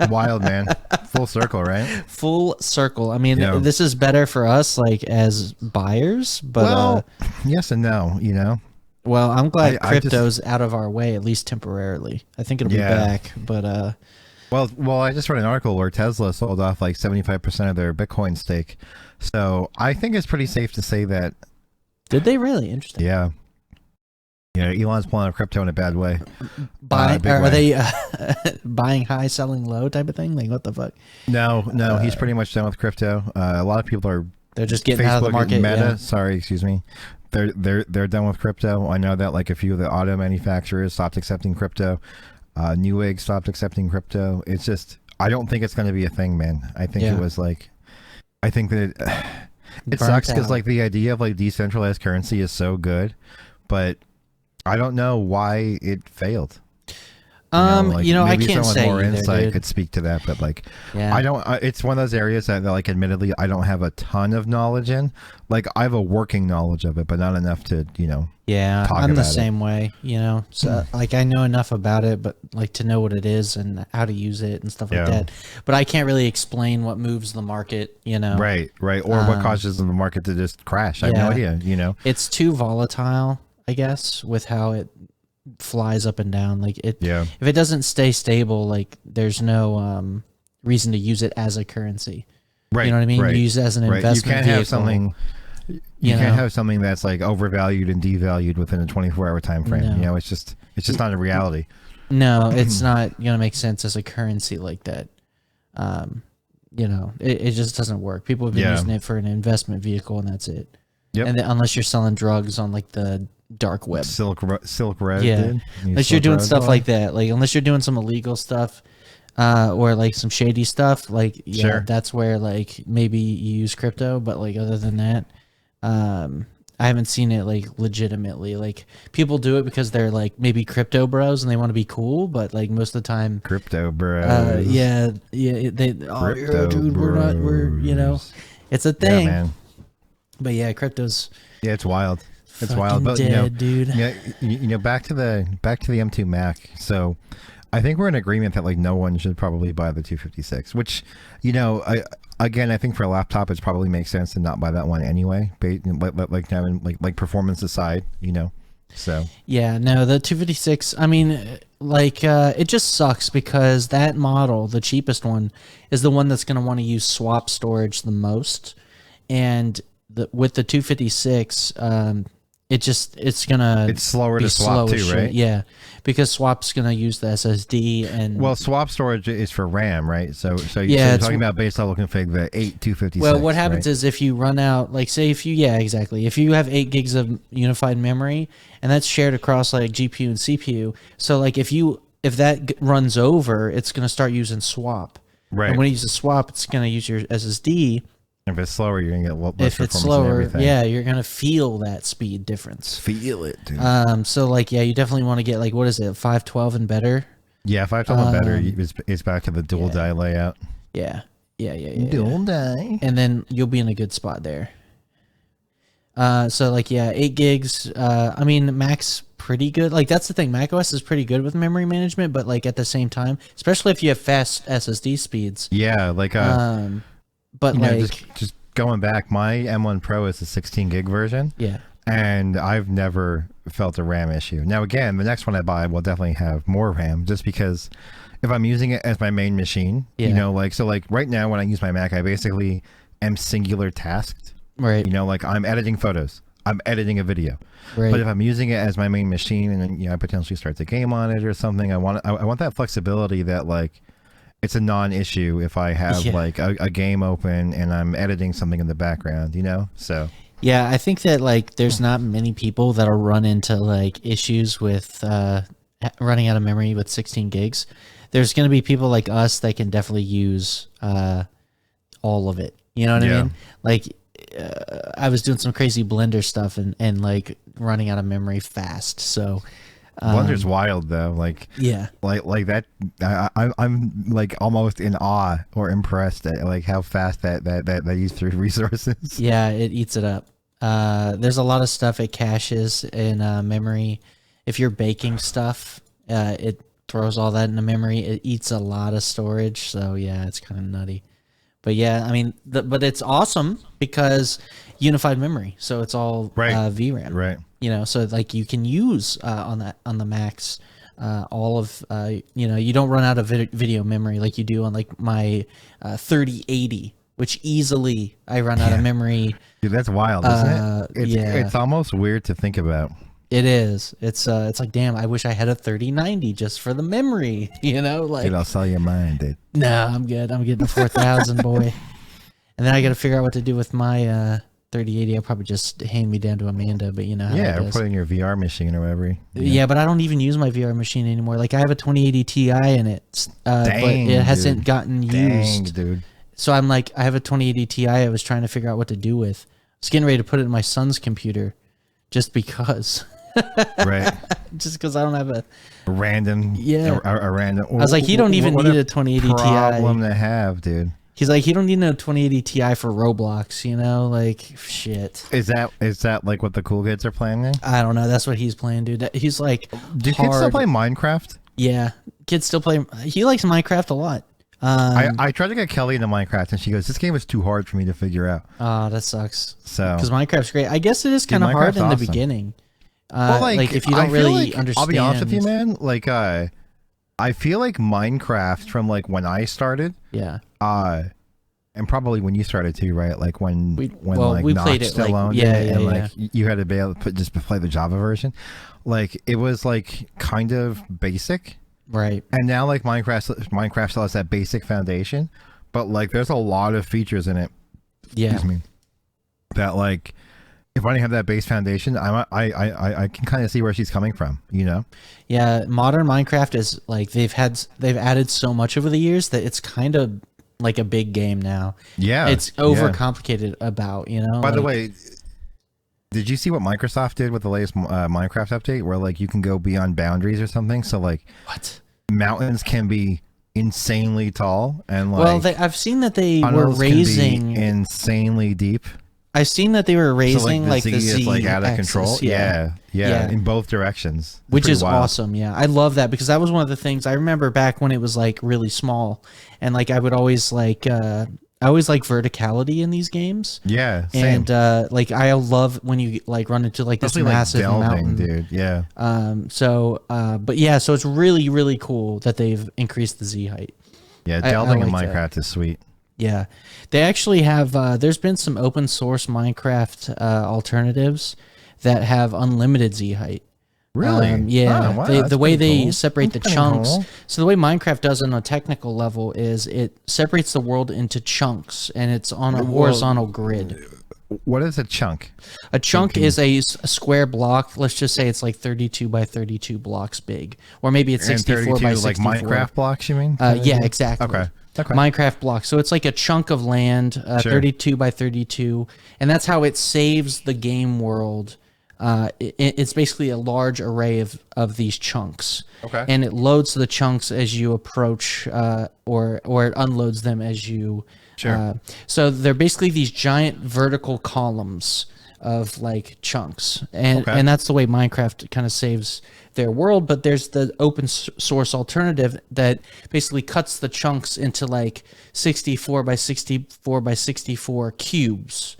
S2: Wild, man. Full circle, right?
S1: Full circle. I mean, this is better for us like as buyers, but
S2: yes and no,
S1: Well, I'm glad crypto's out of our way, at least temporarily. I think it'll be back, but
S2: well, I just read an article where Tesla sold off like 75% of their Bitcoin stake. So I think it's pretty safe to say that.
S1: Did they really? Interesting.
S2: Yeah. Elon's pulling out crypto in a bad way.
S1: Are they buying high, selling low type of thing? Like what the fuck?
S2: No, he's pretty much done with crypto. A lot of people
S1: they're just getting
S2: Facebook
S1: out of the market.
S2: Meta, sorry, excuse me. They're done with crypto. I know that like a few of the auto manufacturers stopped accepting crypto. Newegg stopped accepting crypto. It's just I don't think it's going to be a thing, man. I think it was like, I think that it sucks because like the idea of like decentralized currency is so good, but I don't know why it failed.
S1: I can't
S2: someone
S1: say
S2: more
S1: either,
S2: insight
S1: dude.
S2: could speak to that, but like,
S1: Yeah.
S2: I don't. It's one of those areas that, like, admittedly, I don't have a ton of knowledge in. Like, I have a working knowledge of it, but not enough to,
S1: Yeah,
S2: talk
S1: I'm the
S2: about
S1: same way, So like I know enough about it, but like to know what it is and how to use it and stuff like that. But I can't really explain what moves the market,
S2: Right, or what causes the market to just crash. I have no idea.
S1: It's too volatile, I guess, with how it flies up and down. Like if it doesn't stay stable, like there's no reason to use it as a currency.
S2: Right.
S1: You know what I mean?
S2: Right,
S1: You use it as an investment
S2: You can't
S1: vehicle.
S2: have something. You can't have something that's like overvalued and devalued within a 24-hour time frame.
S1: No.
S2: It's just not a reality.
S1: No, it's not gonna make sense as a currency like that. It just doesn't work. People have been using it for an investment vehicle, and that's it.
S2: Yep.
S1: And unless you're selling drugs on like the dark web,
S2: Silk Road.
S1: yeah.
S2: Dude.
S1: Unless you're doing stuff like that, like unless you're doing some illegal stuff, or like some shady stuff, like that's where like maybe you use crypto. But like other than that, I haven't seen it like legitimately. Like people do it because they're like maybe crypto bros and they want to be cool, but like most of the time,
S2: crypto bros.
S1: Dude, we're it's a thing.
S2: Yeah, man.
S1: But yeah, crypto's
S2: it's wild. It's wild, but
S1: dead, dude.
S2: Back to the M2 Mac. So I think we're in agreement that like no one should probably buy the 256, which I think for a laptop it probably makes sense to not buy that one anyway. Like performance aside, So
S1: yeah, no, the 256. I mean, like it just sucks because that model, the cheapest one, is the one that's going to want to use swap storage the most, and with the 256, it's
S2: slower to swap too, right?
S1: Yeah, because swap's gonna use the SSD and
S2: swap storage is for RAM, right? So you're talking about base level config, the 8256.
S1: Well, what happens is if you run out, like say if you have 8 gigs of unified memory and that's shared across like GPU and CPU, so like if that runs over, it's gonna start using swap.
S2: Right.
S1: And when it uses swap, it's gonna use your SSD.
S2: If it's slower, you're gonna get less performance.
S1: If it's slower, you're gonna feel that speed difference.
S2: Feel it, dude.
S1: So like, you definitely want to get like, what is it, 512 and better?
S2: Yeah, 512 and better. It's back to the dual die layout.
S1: Yeah.
S2: Dual die,
S1: and then you'll be in a good spot there. So like, 8 gigs. I mean, Mac's pretty good. Like that's the thing. Mac OS is pretty good with memory management, but like at the same time, especially if you have fast SSD speeds.
S2: Yeah, like
S1: but like
S2: just going back, my M1 Pro is a 16 gig version.
S1: Yeah.
S2: And I've never felt a RAM issue. Now, again, the next one I buy will definitely have more RAM just because if I'm using it as my main machine, so like right now when I use my Mac, I basically am singular tasked.
S1: Right.
S2: Like I'm editing photos. I'm editing a video.
S1: Right.
S2: But if I'm using it as my main machine and then, I potentially start the game on it or something, I want that flexibility that like, it's a non-issue if I have like a game open and I'm editing something in the background, So
S1: yeah, I think that like there's not many people that'll run into like issues with running out of memory with 16 gigs. There's going to be people like us that can definitely use all of it. You know what I mean? Like I was doing some crazy Blender stuff and like running out of memory fast. So
S2: Blender's wild though, like like that. I'm like almost in awe or impressed at like how fast that uses through resources.
S1: Yeah, it eats it up. There's a lot of stuff it caches in memory. If you're baking stuff, it throws all that into memory. It eats a lot of storage, so yeah, it's kind of nutty. But yeah, I mean, but it's awesome because unified memory, so it's all VRAM,
S2: right?
S1: So like you can use on the Macs all of you don't run out of video memory like you do on like my 3080, which easily I run out of memory.
S2: Dude, that's wild, isn't it? It's almost weird to think about.
S1: It is. It's like, damn, I wish I had a 3090 just for the memory, like.
S2: Dude, I'll sell you mine, dude.
S1: No, I'm good. I'm getting a 4000, boy. And then I got to figure out what to do with my 3080, I'll probably just hand me down to Amanda. But you know how
S2: Yeah,
S1: it
S2: or
S1: is.
S2: put it in your VR machine or whatever.
S1: Yeah, but I don't even use my VR machine anymore. Like I have a 2080 Ti in it, but it hasn't gotten used.
S2: Dude.
S1: So I'm like, I have a 2080 Ti. I was trying to figure out what to do with. I was getting ready to put it in my son's computer, just because.
S2: Right.
S1: Just because I don't have a
S2: random.
S1: Yeah.
S2: A random.
S1: I was like, you don't even need a 2080 Ti.
S2: Problem to have, dude.
S1: He's like, you don't need a 2080 Ti for Roblox, you know? Like, shit.
S2: Is that like what the cool kids are playing then?
S1: I don't know. That's what he's playing, dude. He's like,
S2: do kids still play Minecraft?
S1: Yeah, kids still play. He likes Minecraft a lot.
S2: I tried to get Kelly into Minecraft, and she goes, "This game is too hard for me to figure out."
S1: Oh, that sucks.
S2: So
S1: because Minecraft's great. I guess it is kind of hard in the beginning.
S2: Well, like
S1: if you don't really understand.
S2: I'll be honest with you, man. Like, I feel like Minecraft from like when I started.
S1: Yeah.
S2: And probably when you started too, right? Like when
S1: we
S2: Notch
S1: played it
S2: still owned
S1: it,
S2: and like you had to be able to just play the Java version. Like it was like kind of basic,
S1: right?
S2: And now like Minecraft still has that basic foundation, but like there's a lot of features in it.
S1: Yeah.
S2: Excuse me. That like if I didn't have that base foundation, I can kind of see where she's coming from, you know?
S1: Yeah, modern Minecraft is like they've added so much over the years that it's kind of like a big game now.
S2: Yeah,
S1: it's overcomplicated about, you know.
S2: By the way, did you see what Microsoft did with the latest Minecraft update, where like you can go beyond boundaries or something? So like,
S1: what
S2: mountains can be insanely tall, and like,
S1: well, I've seen that they were raising
S2: insanely deep.
S1: I've seen that they were raising
S2: so, the Z is like out of control. Yeah, in both directions,
S1: which is awesome. Yeah, I love that because that was one of the things I remember back when it was like really small, and like I would always like I always like verticality in these games.
S2: Yeah, same.
S1: And like I love when you like run into like this massive mountain,
S2: dude. Yeah.
S1: But yeah, so it's really really cool that they've increased the Z height.
S2: Yeah, delving in Minecraft is sweet.
S1: Yeah, they actually have. There's been some open source Minecraft alternatives that have unlimited Z height.
S2: Really?
S1: Yeah.
S2: Oh, wow,
S1: the way they
S2: cool.
S1: separate the chunks. Cool. So the way Minecraft does on a technical level is it separates the world into chunks, and it's on a horizontal grid.
S2: What is a chunk?
S1: A chunk is a square block. Let's just say it's like 32 by 32 blocks big, or maybe it's 64 by 64.
S2: Like Minecraft blocks, you mean?
S1: Yeah, exactly.
S2: Okay.
S1: Minecraft blocks. So it's like a chunk of land, 32 by 32, and that's how it saves the game world. It's basically a large array of these chunks.
S2: Okay.
S1: And it loads the chunks as you approach, or it unloads them as you.
S2: Sure.
S1: So they're basically these giant vertical columns of like chunks, and that's the way Minecraft kind of saves their world. But there's the open source alternative that basically cuts the chunks into like 64 by 64 by 64 cubes,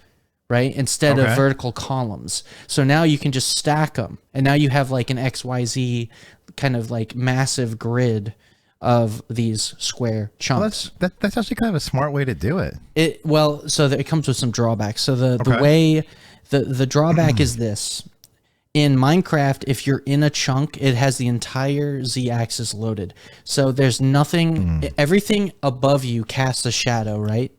S1: right? Instead of vertical columns. So now you can just stack them, and now you have like an XYZ kind of like massive grid of these square chunks.
S2: Well, that's actually kind of a smart way to do it.
S1: It comes with some drawbacks. So the way the drawback is this. In Minecraft, if you're in a chunk, it has the entire Z-axis loaded. So there's nothing, everything above you casts a shadow, right?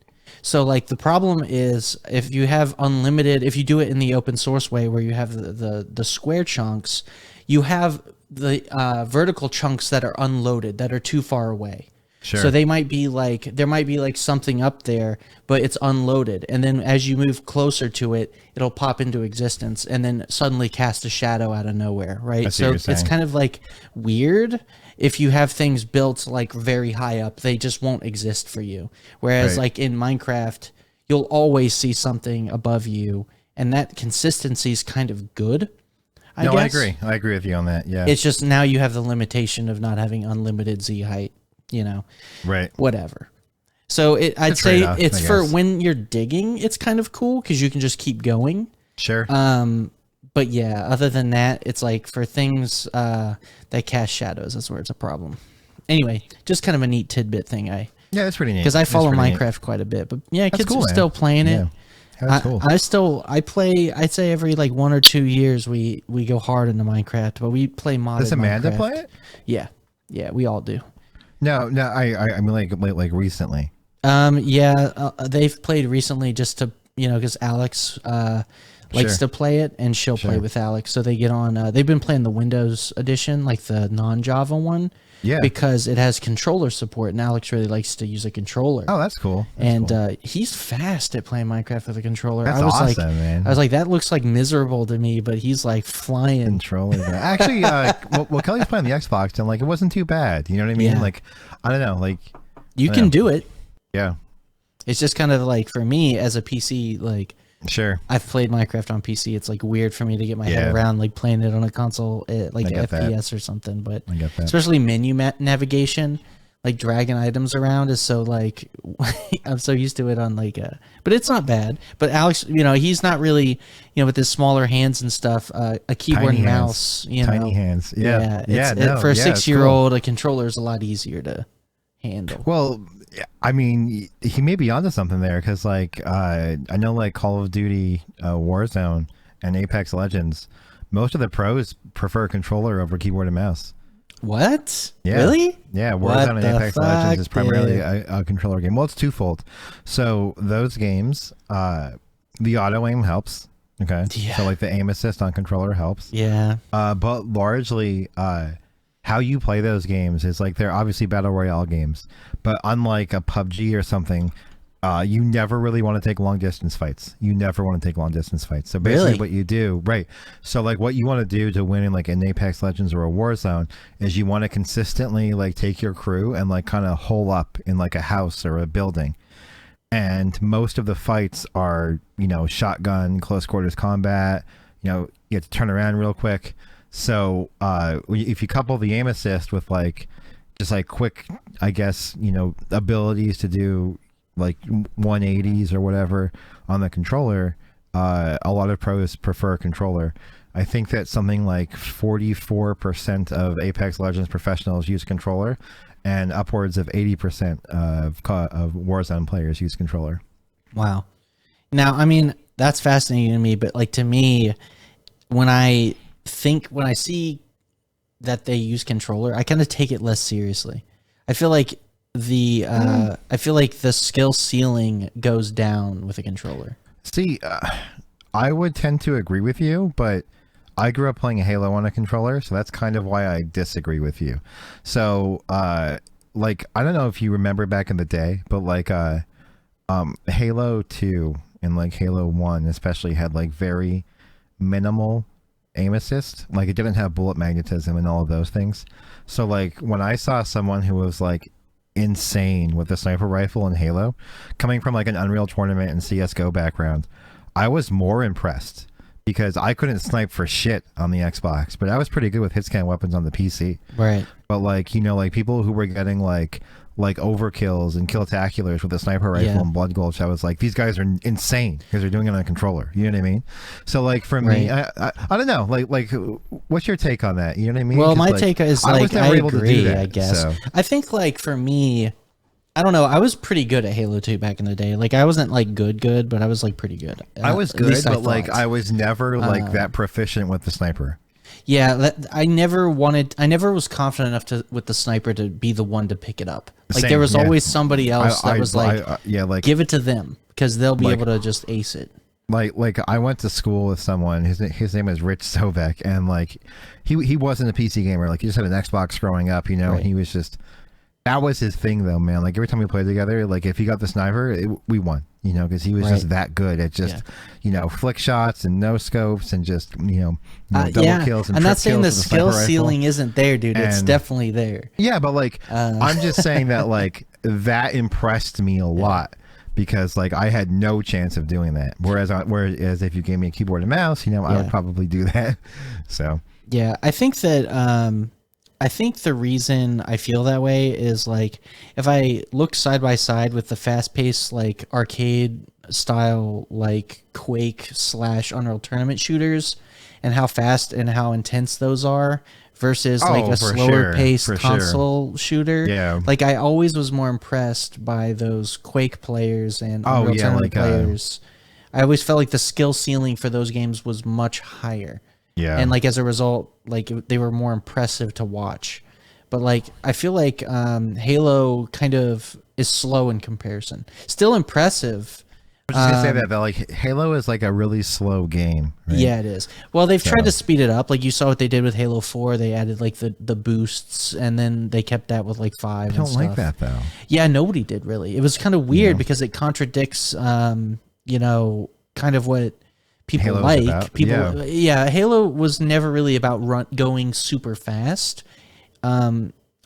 S1: So like the problem is if you have unlimited, if you do it in the open source way where you have the square chunks, you have the vertical chunks that are unloaded, that are too far away.
S2: Sure.
S1: So there might be like something up there, but it's unloaded. And then as you move closer to it, it'll pop into existence and then suddenly cast a shadow out of nowhere, right? So it's kind of like weird. If you have things built like very high up, they just won't exist for you. Whereas like in Minecraft, you'll always see something above you, and that consistency is kind of good. I guess.
S2: I agree with you on that. Yeah.
S1: It's just now you have the limitation of not having unlimited Z height, you know.
S2: Right.
S1: Whatever. So I'd say it's for when you're digging, it's kind of cool because you can just keep going.
S2: Sure.
S1: But yeah, other than that, it's like for things that cast shadows, that's where it's a problem. Anyway, just kind of a neat tidbit thing.
S2: Yeah, that's pretty neat.
S1: Because I follow Minecraft quite a bit, but yeah, kids are still playing it.
S2: That's cool.
S1: I play. I'd say every like 1 or 2 years we go hard into Minecraft, but we play modded.
S2: Does Amanda
S1: Minecraft.
S2: play it?
S1: Yeah, we all do.
S2: No, I mean like recently.
S1: They've played recently just to because Alex likes to play it, and she'll play with Alex. So they get on. They've been playing the Windows edition, like the non-Java one. Yeah. Because it has controller support, and Alex really likes to use a controller.
S2: Oh, that's cool.
S1: He's fast at playing Minecraft with a controller.
S2: That's awesome, man.
S1: I was like, that looks like miserable to me, but he's like flying.
S2: Controller. Actually, well, Kelly's playing the Xbox, and like it wasn't too bad. You know what I mean? Yeah. Like, I don't know, like
S1: you can do it.
S2: Yeah.
S1: It's just kind of like for me as a PC, like.
S2: Sure.
S1: I've played Minecraft on PC. It's like weird for me to get my head around like playing it on a console, like FPS or something. But especially menu navigation, like dragging items around is so like I'm so used to it on like but it's not bad. But Alex, he's not really with his smaller hands and stuff. A keyboard and mouse,
S2: tiny hands. Yeah.
S1: For a 6-year-old, a controller is a lot easier to handle.
S2: Well. I mean, he may be onto something there because, like, I know, like, Call of Duty Warzone and Apex Legends, most of the pros prefer a controller over keyboard and mouse.
S1: What?
S2: Yeah.
S1: Really?
S2: Yeah, Warzone and Apex Legends is primarily a controller game. Well, it's twofold. So those games, the auto aim helps. Okay. Yeah. So, like, the aim assist on controller helps.
S1: Yeah.
S2: But largely, how you play those games is like they're obviously battle royale games, but unlike a PUBG or something, you never really want to take long distance fights. So basically what you do, right? So like what you want to do to win in like an Apex Legends or a Warzone is you want to consistently like take your crew and like kind of hole up in like a house or a building. And most of the fights are, shotgun, close quarters combat, you have to turn around real quick. So if you couple the aim assist with like just like quick, I guess, abilities to do like 180s or whatever on the controller, a lot of pros prefer a controller. I think that something like 44% of Apex Legends professionals use controller, and upwards of 80% of Warzone players use controller.
S1: Wow. Now, I mean, that's fascinating to me, but like to me, when I see that they use controller, I kind of take it less seriously. I feel like the skill ceiling goes down with a controller.
S2: See, I would tend to agree with you, but I grew up playing Halo on a controller, so that's kind of why I disagree with you. So, like, I don't know if you remember back in the day, but like, Halo 2 and like Halo 1 especially had like very minimal aim assist. Like it didn't have bullet magnetism and all of those things. So like when I saw someone who was like insane with the sniper rifle in Halo, coming from like an Unreal Tournament and CSGO background, I was more impressed because I couldn't snipe for shit on the Xbox, but I was pretty good with hitscan weapons on the PC.
S1: Right.
S2: But like, like people who were getting like overkills and killtaculars with a sniper rifle and Blood Gulch, I was like, these guys are insane because they're doing it on a controller. You know what I mean? So like for me, I don't know, like what's your take on that? You know what I mean?
S1: Well, my take is like I agree, I guess. So. I think like for me, I don't know, I was pretty good at Halo 2 back in the day. Like I wasn't like good, but I was like pretty good.
S2: I was good, but like I was never like that proficient with the sniper.
S1: Yeah, I never was confident enough with the sniper to be the one to pick it up. Like Same, there was always somebody else that was like, give it to them because they'll be able to just ace it.
S2: Like I went to school with someone. His name is Rich Sovek, and like he wasn't a PC gamer. Like he just had an Xbox growing up, Right. And he was just that was his thing though, man. Like every time we played together, like if he got the sniper, we won. Because he was just that good at just, flick shots and no scopes and just, double kills and
S1: I'm not saying the
S2: kills
S1: skill ceiling isn't there, dude. It's definitely there.
S2: Yeah, but like, I'm just saying that like that impressed me a lot because like I had no chance of doing that. Whereas if you gave me a keyboard and mouse, I would probably do that. So
S1: yeah, I think that I think the reason I feel that way is like if I look side by side with the fast-paced like arcade style like Quake / Unreal Tournament shooters and how fast and how intense those are versus like a slower paced console shooter.
S2: Yeah.
S1: Like I always was more impressed by those Quake players and Unreal Tournament players. I always felt like the skill ceiling for those games was much higher.
S2: Yeah.
S1: And like as a result, like they were more impressive to watch. But like I feel like Halo kind of is slow in comparison. Still impressive,
S2: I was just gonna say that like Halo is like a really slow game. Right?
S1: Yeah, it is. Well, they've tried to speed it up. Like you saw what they did with Halo 4. They added like the boosts, and then they kept that with like 5.
S2: I don't like that though.
S1: Yeah, nobody did really. It was kind of weird because it contradicts, you know, kind of what people
S2: Halo's
S1: like.
S2: about.
S1: People, yeah, Halo was never really about going super fast.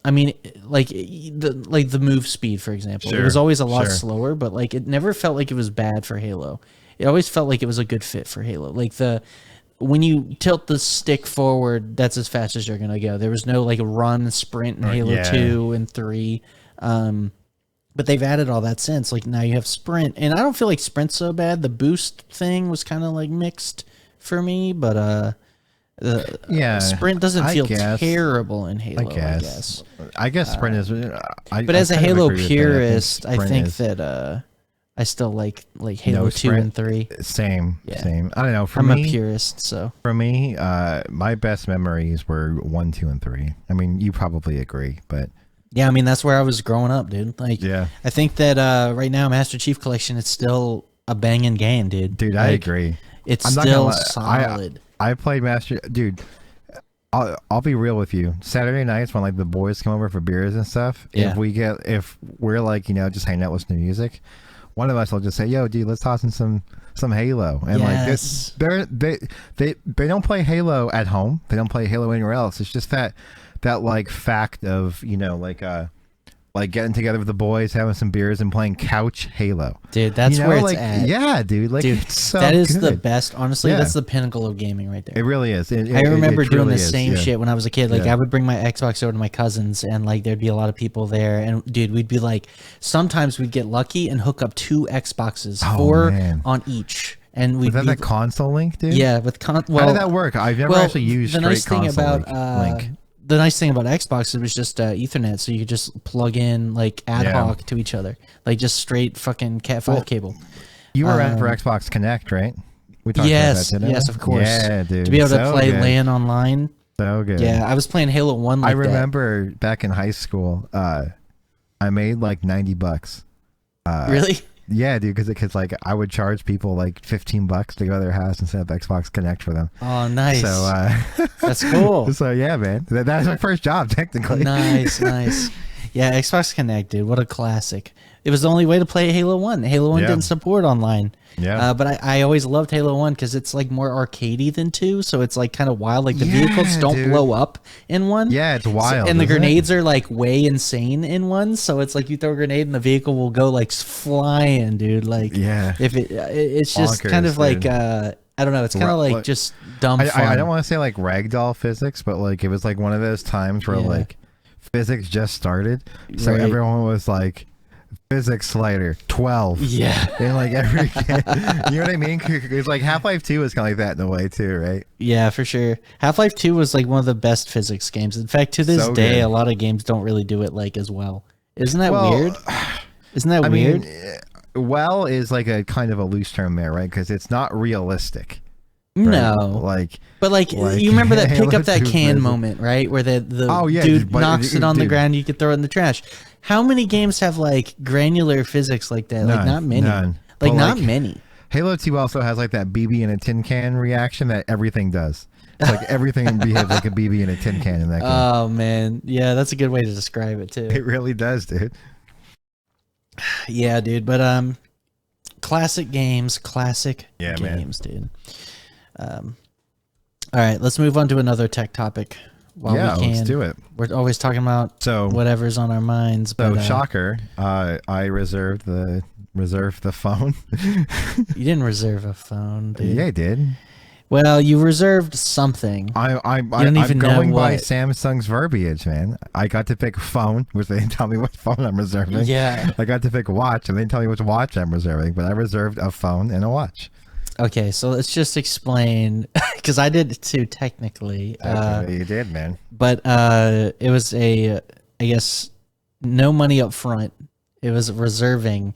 S1: I mean, like the move speed, for example, it was always a lot slower, but like it never felt like it was bad for Halo. It always felt like it was a good fit for Halo. Like when you tilt the stick forward, that's as fast as you're gonna go. There was no like run, sprint in Halo 2 and 3. But they've added all that since. Like now you have sprint, and I don't feel like sprint's so bad. The boost thing was kind of like mixed for me, but sprint doesn't feel terrible in Halo.
S2: I guess sprint is.
S1: But as a Halo purist, I think that I still like Halo 2 and 3.
S2: Same. I don't know.
S1: I'm a purist, so
S2: for me, my best memories were 1, 2, and 3. I mean, you probably agree, but
S1: yeah, I mean that's where I was growing up, dude. Like, I think that right now, Master Chief Collection, it's still a banging game, dude.
S2: Dude, I agree.
S1: It's still solid.
S2: I played Master, dude. I'll be real with you. Saturday nights when like the boys come over for beers and stuff, if we're like, you know, just hanging out listening to music, one of us will just say, "Yo, dude, let's toss in some Halo." And like this, they don't play Halo at home. They don't play Halo anywhere else. It's just that like fact of, you know, like getting together with the boys, having some beers, and playing couch Halo.
S1: Dude, that's where it's at.
S2: Yeah, dude. Like,
S1: dude,
S2: it's so
S1: that is
S2: good.
S1: The best. Honestly, that's the pinnacle of gaming right there.
S2: It really is.
S1: I remember doing the same shit when I was a kid. Like, I would bring my Xbox over to my cousins, and like there'd be a lot of people there. And dude, we'd be like, sometimes we'd get lucky and hook up 2 Xboxes, 4 on each. And
S2: was that the console link, dude?
S1: Yeah, with
S2: how did that work? I've never actually used
S1: the nice thing
S2: console
S1: about
S2: link.
S1: The nice thing about Xbox, it was just Ethernet, so you could just plug in like ad hoc to each other, like just straight fucking Cat5 cable.
S2: You were around for Xbox Connect, right? We talked about that, didn't we?
S1: Yes, of course.
S2: Yeah, dude.
S1: To be able to play LAN online.
S2: So good.
S1: Yeah, I was playing Halo 1 like
S2: I remember back in high school, I made like $90.
S1: Really?
S2: Yeah, dude, because like I would charge people like $15 to go to their house and set up Xbox Connect for them.
S1: Oh, nice.
S2: So
S1: that's cool.
S2: So yeah, man, that was my first job technically.
S1: Nice. Yeah, Xbox Connect, dude, what a classic. It was the only way to play Halo 1. Halo 1 didn't support online.
S2: Yeah.
S1: But I always loved Halo 1 because it's like more arcadey than 2, so it's like kind of wild. Like the vehicles don't blow up in 1.
S2: Yeah, it's wild.
S1: So, and the grenades are like way insane in 1, so it's like you throw a grenade and the vehicle will go like flying, dude. Like, if it's just kind of like I don't know. It's kind of like just dumb fun.
S2: I don't want to say like ragdoll physics, but like it was like one of those times where like physics just started, so everyone was like, physics slider 12.
S1: Yeah.
S2: And like every you know what I mean? It's like Half-Life 2 was kind of like that in a way too, right?
S1: Yeah, for sure. Half-Life 2 was like one of the best physics games. In fact, to this day, a lot of games don't really do it like as well. Isn't that weird? Isn't that weird?
S2: Well is like a kind of a loose term there, right? Because it's not realistic.
S1: No, but like you remember that pick up that can moment, right? Where the dude knocks it on the ground, you could throw it in the trash. How many games have like granular physics like that? Like not many. Like not many.
S2: Halo 2 also has like that BB in a tin can reaction that everything does. It's like everything behaves like a BB in a tin can in that game.
S1: Oh man, yeah, that's a good way to describe it too.
S2: It really does, dude.
S1: Yeah, dude. But classic games, dude. All right, let's move on to another tech topic. While we can.
S2: Let's do it.
S1: We're always talking about whatever's on our minds.
S2: So shocker, I reserved the phone.
S1: You didn't reserve a phone, dude.
S2: Yeah, I did.
S1: Well, you reserved something.
S2: I'm going by Samsung's verbiage, man. I got to pick a phone, which they didn't tell me what phone I'm reserving.
S1: Yeah.
S2: I got to pick a watch, and they didn't tell me which watch I'm reserving, but I reserved a phone and a watch.
S1: Okay, so let's just explain, because I did too, technically.
S2: You did, man.
S1: But it was I guess, no money up front. It was reserving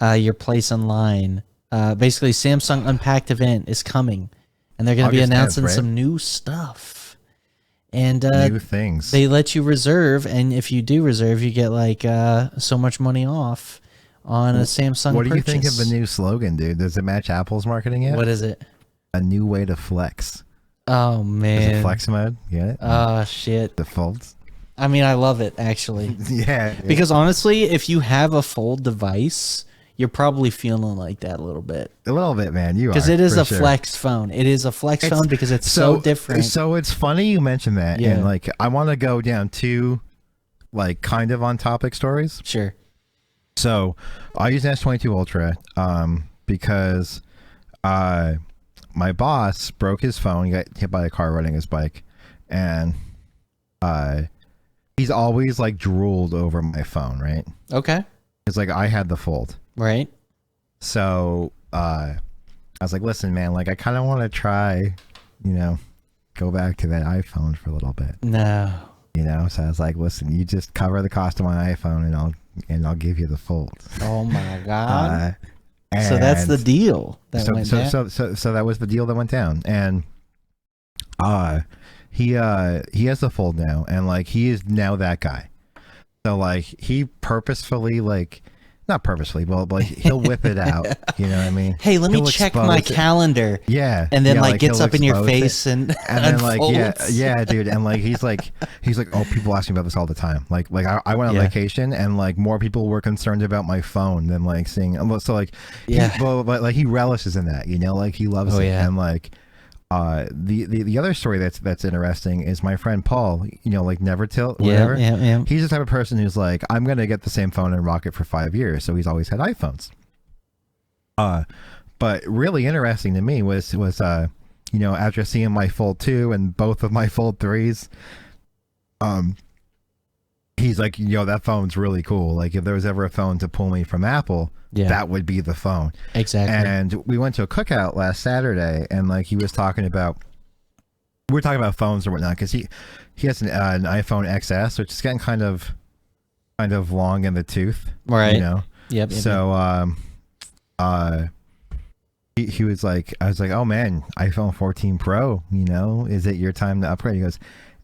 S1: your place in line. Basically, Samsung Unpacked event is coming, and they're going to be announcing some new stuff. And
S2: new things.
S1: They let you reserve, and if you do reserve, you get like so much money off on a Samsung
S2: What do you
S1: purchase.
S2: think of the new slogan, dude? Does it match Apple's marketing yet?
S1: What is it?
S2: A new way to flex.
S1: Oh, man.
S2: Is it flex mode? Yeah.
S1: Oh, shit.
S2: The folds.
S1: I mean, I love it, actually.
S2: Yeah.
S1: Because honestly, if you have a fold device, you're probably feeling like that a little bit.
S2: A little bit, man. You are.
S1: Because it is a flex phone. It is a flex phone because it's so different.
S2: So it's funny you mentioned that.
S1: Yeah.
S2: And like, I want to go down two, like, kind of on topic stories.
S1: Sure.
S2: So I use an S22 Ultra because my boss broke his phone. He got hit by a car riding his bike. And he's always like drooled over my phone, right?
S1: Okay.
S2: It's like I had the fold.
S1: Right.
S2: So I was like, listen, man, like I kind of want to try, go back to that iPhone for a little bit.
S1: No.
S2: So I was like, listen, you just cover the cost of my iPhone and I'll give you the fold.
S1: Oh my God. So that's the deal that went down.
S2: So that was the deal that went down. And he has the fold now, and like he is now that guy. So like he purposefully, like not purposefully, but like he'll whip it out. You know what I mean?
S1: Hey, let me check my calendar.
S2: Yeah,
S1: and then like gets up in your face and
S2: then like yeah, dude, and like he's like, oh, people ask me about this all the time. Like I went on vacation, and like more people were concerned about my phone than like seeing. So like but like he relishes in that. Like he loves it, and like. The other story that's interesting is my friend Paul, like never till whatever. Yeah. He's the type of person who's like, I'm gonna get the same phone and rock it for 5 years. So he's always had iPhones. But really interesting to me was after seeing my Fold 2 and both of my Fold 3s, he's like, that phone's really cool. Like if there was ever a phone to pull me from Apple, that would be the phone.
S1: Exactly.
S2: And we went to a cookout last Saturday, and like we were talking about phones or whatnot, because he has an iPhone XS, which is getting kind of long in the tooth,
S1: right? Yep.
S2: So he was like, I was like, oh man, iPhone 14 Pro, is it your time to upgrade? He goes,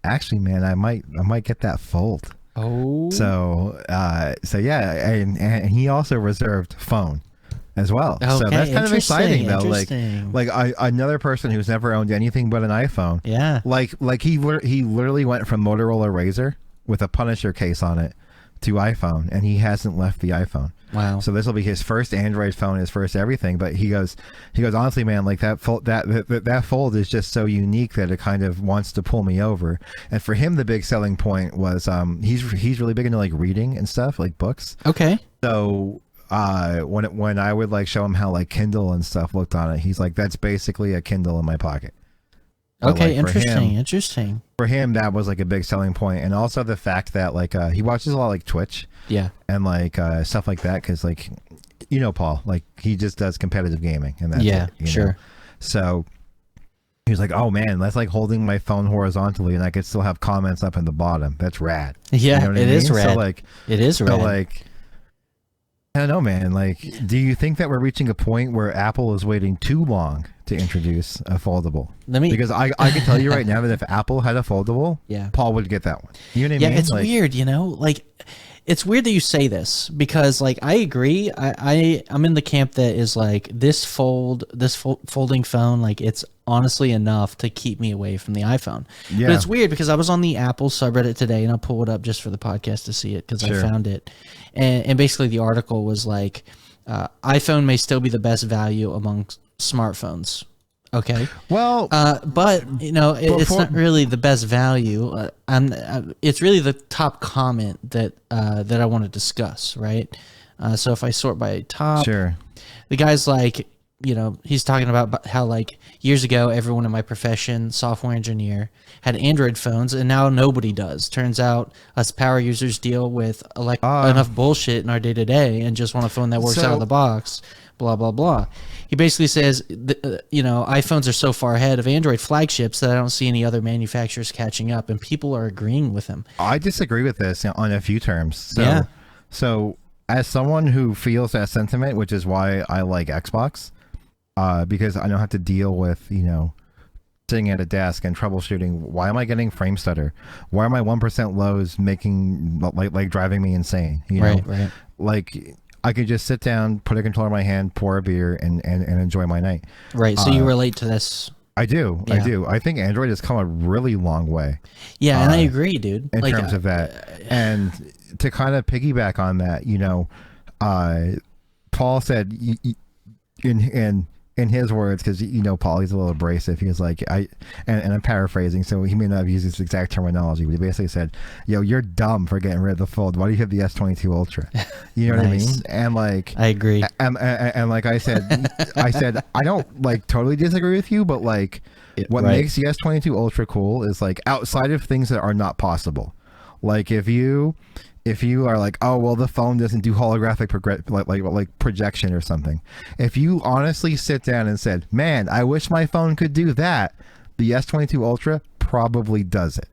S2: actually, man, I might get that Fold.
S1: Oh,
S2: so yeah, and he also reserved phone as well. Okay, so that's kind of exciting though. Like another person who's never owned anything but an iPhone.
S1: Yeah.
S2: Like he literally went from Motorola Razr with a Punisher case on it to iPhone, and he hasn't left the iPhone.
S1: Wow.
S2: So this will be his first Android phone, his first everything. But he goes, honestly, man, like that fold is just so unique that it kind of wants to pull me over. And for him, the big selling point was he's really big into like reading and stuff, like books.
S1: Okay.
S2: So when I would like show him how like Kindle and stuff looked on it, he's like, that's basically a Kindle in my pocket. But
S1: okay,
S2: like
S1: interesting.
S2: For him, that was like a big selling point, and also the fact that like he watches a lot like Twitch, and like stuff like that, because like Paul, like he just does competitive gaming, and that's it,
S1: sure.
S2: know? So he was like, oh man, that's like holding my phone horizontally, and I could still have comments up in the bottom. That's rad.
S1: Yeah, it is rad.
S2: So like
S1: it is rad.
S2: So like. I don't know, man. Like, do you think that we're reaching a point where Apple is waiting too long to introduce a foldable? Because I can tell you right now that if Apple had a foldable, Paul would get that one. You know what I mean?
S1: Yeah, it's weird, like it's weird that you say this, because like I agree. I'm in the camp that is like this folding phone, like it's honestly enough to keep me away from the iPhone. Yeah. But it's weird because I was on the Apple subreddit today, and I'll pull it up just for the podcast to see it, because I found it. And basically the article was like, iPhone may still be the best value among smartphones. Okay.
S2: Well,
S1: but it's not really the best value. It's really the top comment that I want to discuss, right? So if I sort by top, the guy's like, he's talking about how like years ago, everyone in my profession, software engineer, had Android phones, and now nobody does. Turns out us power users deal with enough bullshit in our day to day and just want a phone that works out of the box. Blah blah blah. He basically says, iPhones are so far ahead of Android flagships that I don't see any other manufacturers catching up, and people are agreeing with him.
S2: I disagree with this on a few terms. So as someone who feels that sentiment, which is why I like Xbox, because I don't have to deal with, sitting at a desk and troubleshooting. Why am I getting frame stutter? Why are my 1% lows making like driving me insane? Right. Like I could just sit down, put a controller in my hand, pour a beer, and enjoy my night.
S1: Right. So you relate to this.
S2: I do. Yeah. I do. I think Android has come a really long way.
S1: Yeah, and I agree, dude.
S2: In terms of that. And to kind of piggyback on that, you know, Paul said in his words, because you know Paul, he's a little abrasive. He was like, and I'm paraphrasing, so he may not have used this exact terminology, but he basically said, "Yo, you're dumb for getting rid of the Fold. Why do you have the S22 Ultra?" You know what I mean? And like,
S1: I agree.
S2: And like I said, I don't like totally disagree with you, but like, what makes the S22 Ultra cool is like outside of things that are not possible. Like if you are like, oh well, the phone doesn't do holographic like projection or something. If you honestly sit down and said, man, I wish my phone could do that, the S22 Ultra probably does it.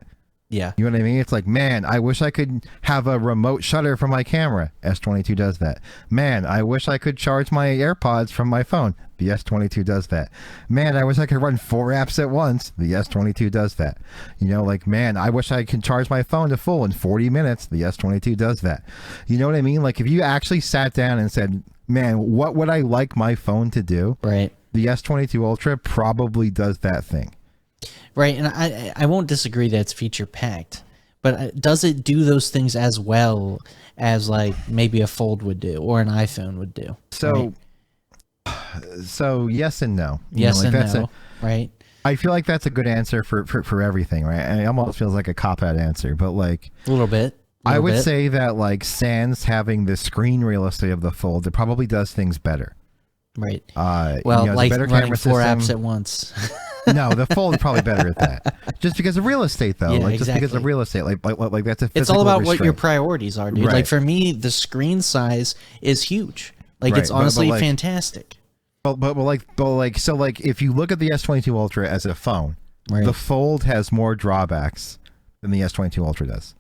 S1: Yeah.
S2: You know what I mean? It's like, man, I wish I could have a remote shutter for my camera. S22 does that. Man, I wish I could charge my AirPods from my phone. The S22 does that. Man, I wish I could run 4 apps at once. The S22 does that. You know, like, man, I wish I could charge my phone to full in 40 minutes. The S22 does that. You know what I mean? Like, if you actually sat down and said, man, what would I like my phone to do?
S1: Right.
S2: The S22 Ultra probably does that thing.
S1: Right, and I won't disagree that it's feature packed, but does it do those things as well as like maybe a Fold would do or an iPhone would do?
S2: So, so yes and no.
S1: Yes and no. Right.
S2: I feel like that's a good answer for everything, right? And it almost feels like a cop-out answer, but like
S1: a little bit.
S2: I would say that like sans having the screen real estate of the Fold, it probably does things better.
S1: Right.
S2: Well,
S1: you know, like running 4 apps at once.
S2: No, the Fold is probably better at that. Just because of real estate, though.
S1: Yeah,
S2: like
S1: exactly.
S2: Just because of real estate, like that's a physical
S1: It's all about
S2: restraint.
S1: what your priorities are, dude.
S2: Right.
S1: Like for me, the screen size is huge. Like it's honestly fantastic.
S2: But so if you look at the S22 Ultra as a phone, the Fold has more drawbacks than the S22 Ultra does.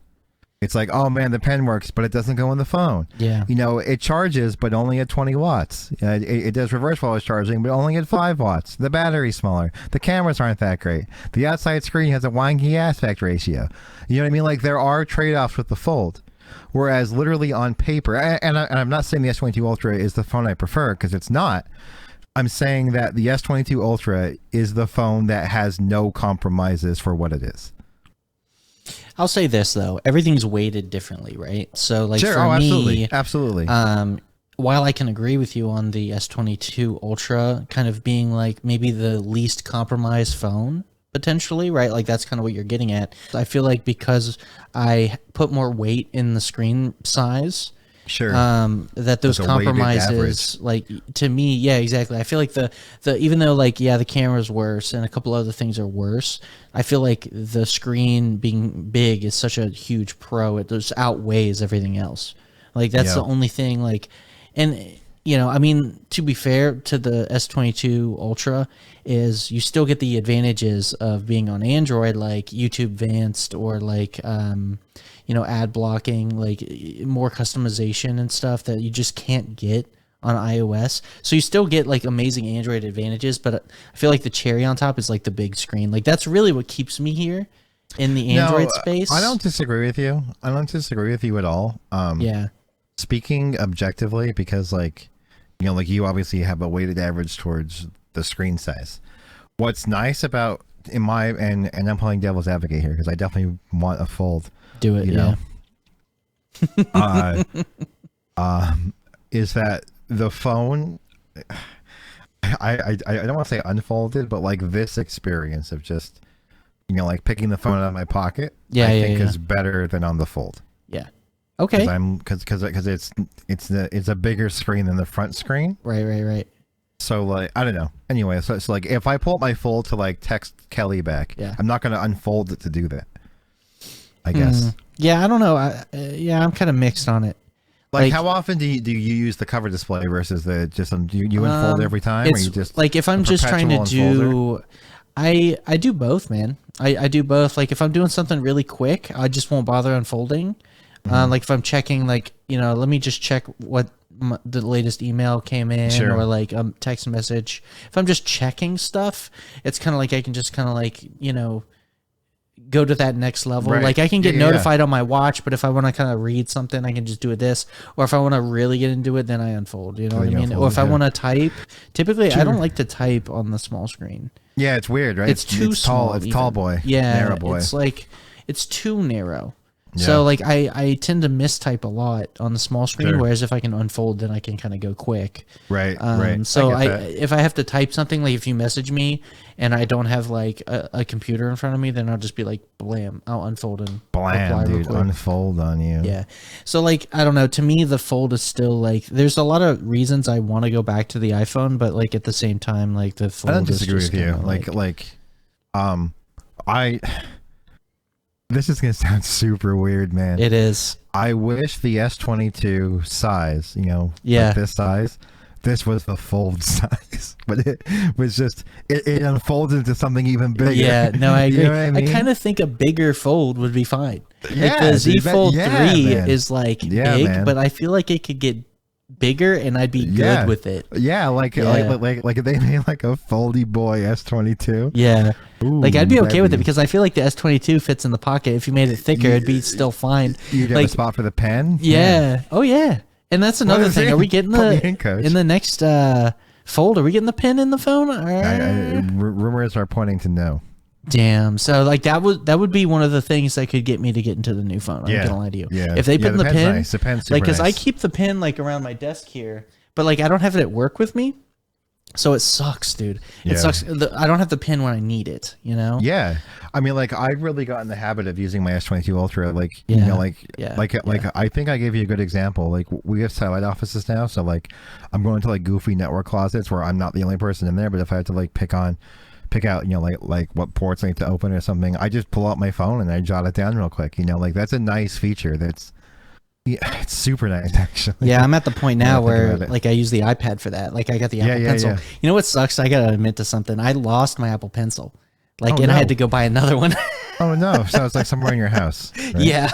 S2: It's like, oh man, the pen works, but it doesn't go in the phone.
S1: Yeah.
S2: You know, it charges, but only at 20 watts. It does reverse wireless charging, but only at 5 watts. The battery's smaller. The cameras aren't that great. The outside screen has a wonky aspect ratio. You know what I mean? Like, there are trade-offs with the Fold. Whereas literally on paper, and I'm not saying the S22 Ultra is the phone I prefer, because it's not. I'm saying that the S22 Ultra is the phone that has no compromises for what it is.
S1: I'll say this though, everything's weighted differently, right? So like
S2: sure,
S1: for
S2: me, absolutely.
S1: While I can agree with you on the S22 Ultra kind of being like maybe the least compromised phone potentially, right? Like that's kind of what you're getting at. I feel like because I put more weight in the screen size,
S2: sure,
S1: that those compromises, like to me, yeah, exactly. I feel like the even though like the camera's worse and a couple other things are worse, I feel like the screen being big is such a huge pro. It just outweighs everything else. Like that's the only thing. Like, and you know, I mean, to be fair to the S22 Ultra, is you still get the advantages of being on Android, like YouTube Advanced or like you know, ad blocking, like more customization and stuff that you just can't get on iOS. So you still get like amazing Android advantages, but I feel like the cherry on top is like the big screen. Like that's really what keeps me here in the Android space.
S2: I don't disagree with you. I don't disagree with you at all.
S1: Yeah.
S2: Speaking objectively, because like, you know, like you obviously have a weighted average towards the screen size. What's nice about and I'm playing devil's advocate here because I definitely want a Fold.
S1: Do it,
S2: know? Is that the phone? I don't want to say unfolded, but like this experience of just, you know, like picking the phone out of my pocket, I think is better than on the Fold.
S1: Yeah. Okay.
S2: Because it's a bigger screen than the front screen.
S1: Right.
S2: So like I don't know. Anyway, so it's like if I pull up my Fold to like text Kelly back, I'm not going to unfold it to do that. I guess.
S1: Yeah, I don't know. I'm kind of mixed on it.
S2: Like how often do you use the cover display versus the just you unfold every time? Or you just
S1: like if I'm just trying to do, I do both, man. I do both. Like if I'm doing something really quick, I just won't bother unfolding. Like if I'm checking, like, you know, let me just check what the latest email came in or like a text message. If I'm just checking stuff, it's kind of like I can just kind of like, you know, go to that next level.
S2: Right.
S1: Like I can get notified on my watch, but if I want to kind of read something, I can just do it this. Or if I want to really get into it, then I unfold. You know what I mean? Or if I want to type, typically I don't like to type on the small screen.
S2: Yeah, it's weird, right?
S1: It's too small.
S2: It's tall boy.
S1: Yeah,
S2: narrow boy.
S1: It's like it's too narrow. Yeah. So like I tend to mistype a lot on the small screen, whereas if I can unfold, then I can kind of go quick.
S2: Right, right.
S1: So if I have to type something, like if you message me and I don't have like a computer in front of me, then I'll just be like, blam, I'll unfold and
S2: blam, dude, unfold on you.
S1: Yeah. So like, I don't know, to me, the fold is still like, there's a lot of reasons I want to go back to the iPhone, but like at the same time, like the fold
S2: I don't disagree with you. This is going to sound super weird, man.
S1: It is.
S2: I wish the S22 size, like this size, this was the fold size. But it was just, it unfolds into something even bigger.
S1: Yeah, no, I agree.
S2: You know what I mean?
S1: I kind of think a bigger fold would be fine.
S2: Yeah,
S1: like the Z Fold 3
S2: man.
S1: is like big,
S2: man.
S1: But I feel like it could get bigger and I'd be good with it.
S2: Yeah, like if they made like a foldy boy S22.
S1: Yeah. Ooh, like I'd be okay with it because I feel like the S22 fits in the pocket. If you made it thicker, it'd be still fine.
S2: You'd have a spot for the pen?
S1: Yeah. Oh yeah. And that's another thing. Are we getting in the next fold? Are we getting the pen in the phone?
S2: Rumors are pointing to no.
S1: Damn. So like that would be one of the things that could get me to get into the new phone. I'm gonna lie to you.
S2: Yeah.
S1: If they put in the pen,
S2: nice. The pen's
S1: like because
S2: nice.
S1: I keep the pen like around my desk here, but like I don't have it at work with me, so it sucks, dude. It sucks. I don't have the pen when I need it. You know.
S2: Yeah. I mean, like I've really gotten the habit of using my S22 Ultra. Like I think I gave you a good example. Like we have satellite offices now, so like I'm going to like goofy network closets where I'm not the only person in there, but if I have to like pick out, like what ports I need to open or something, I just pull out my phone and I jot it down real quick. Like that's a nice feature. It's super nice actually.
S1: Yeah, I'm at the point now where like I use the iPad for that. Like I got the Apple Pencil. Yeah. You know what sucks? I gotta admit to something. I lost my Apple Pencil. I had to go buy another one.
S2: Oh no! So it's like somewhere in your house. Right?
S1: Yeah.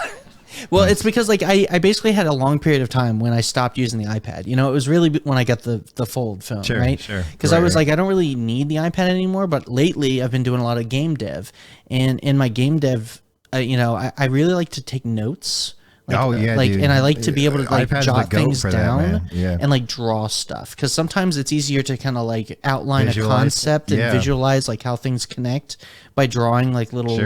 S1: Well, it's because like I basically had a long period of time when I stopped using the iPad. It was really when I got the fold phone, right?
S2: Sure.
S1: Because I was like, I don't really need the iPad anymore. But lately, I've been doing a lot of game dev, and in my game dev, I really like to take notes.
S2: Dude.
S1: And I like to be able to like jot things down
S2: that,
S1: and like draw stuff because sometimes it's easier to kind of like outline a concept and visualize like how things connect by drawing like little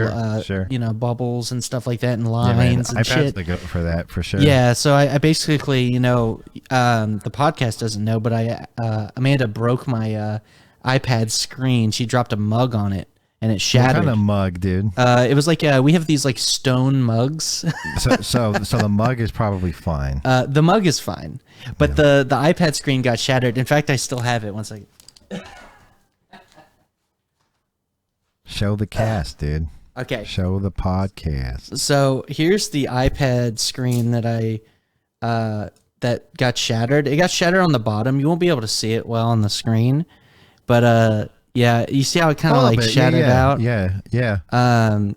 S1: bubbles and stuff like that and lines and shit.
S2: iPad's the go for that for sure.
S1: Yeah, so I basically the podcast doesn't know, but Amanda broke my iPad screen. She dropped a mug on it. And it shattered.
S2: What kind of mug, dude?
S1: It was like we have these like stone mugs.
S2: so the mug is probably fine.
S1: The mug is fine, but the iPad screen got shattered. In fact, I still have it. One second.
S2: Show the cast, dude.
S1: Okay.
S2: Show the podcast.
S1: So here's the iPad screen that that got shattered. It got shattered on the bottom. You won't be able to see it well on the screen, but yeah, you see how it kind of like shattered out?
S2: Yeah.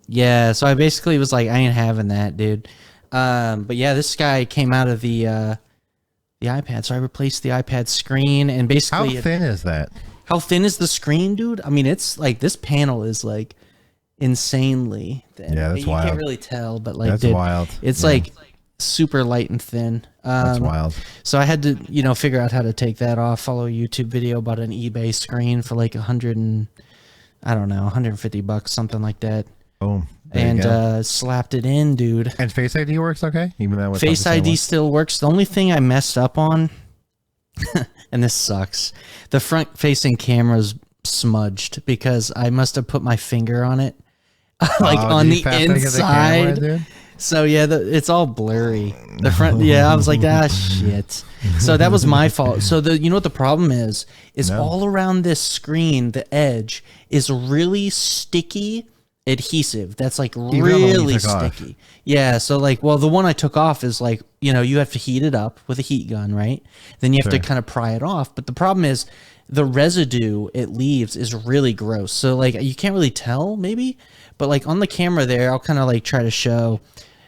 S1: Yeah, so I basically was like, I ain't having that, dude. But yeah, this guy came out of the iPad, so I replaced the iPad screen and basically...
S2: How thin is that?
S1: How thin is the screen, dude? I mean, it's like, this panel is like insanely thin.
S2: Yeah, that's wild.
S1: You can't really tell, but like,
S2: that's
S1: dude,
S2: wild.
S1: It's like super light and thin.
S2: That's wild.
S1: So I had to, figure out how to take that off. Follow a YouTube video about an eBay screen for like $150, something like that.
S2: Boom.
S1: And slapped it in, dude.
S2: And Face ID works okay? Even though
S1: Face ID still works. The only thing I messed up on, and this sucks, the front-facing camera's smudged because I must have put my finger on it, like on the inside. The camera, so yeah, it's all blurry. The front, I was like, shit. So that was my fault. So you know what the problem is all around this screen, the edge is really sticky adhesive. That's like really sticky. Yeah. So like, well, the one I took off is like, you have to heat it up with a heat gun, right? Then you have to kind of pry it off. But the problem is the residue it leaves is really gross. So like, you can't really tell maybe, but like on the camera there, I'll kind of like try to show.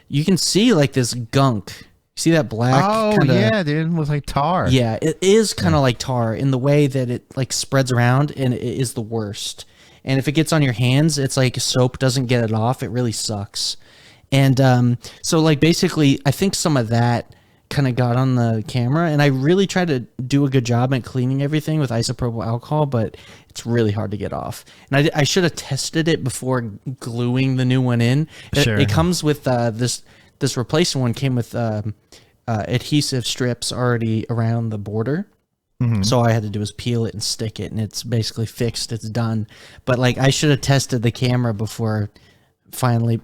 S1: You can see like this gunk. See that black?
S2: Oh, yeah, dude. It looks like tar.
S1: Yeah, it is kind of like tar in the way that it like spreads around and it is the worst. and if it gets on your hands, it's like soap doesn't get it off. It really sucks. And so like basically, I think some of that kind of got on the camera, and I really tried to do a good job at cleaning everything with isopropyl alcohol, but it's really hard to get off. And I should have tested it before gluing the new one in.
S2: Sure.
S1: It comes with this replacement one came with adhesive strips already around the border. So all I had to do was peel it and stick it, and it's basically fixed. It's done. But like I should have tested the camera before finally,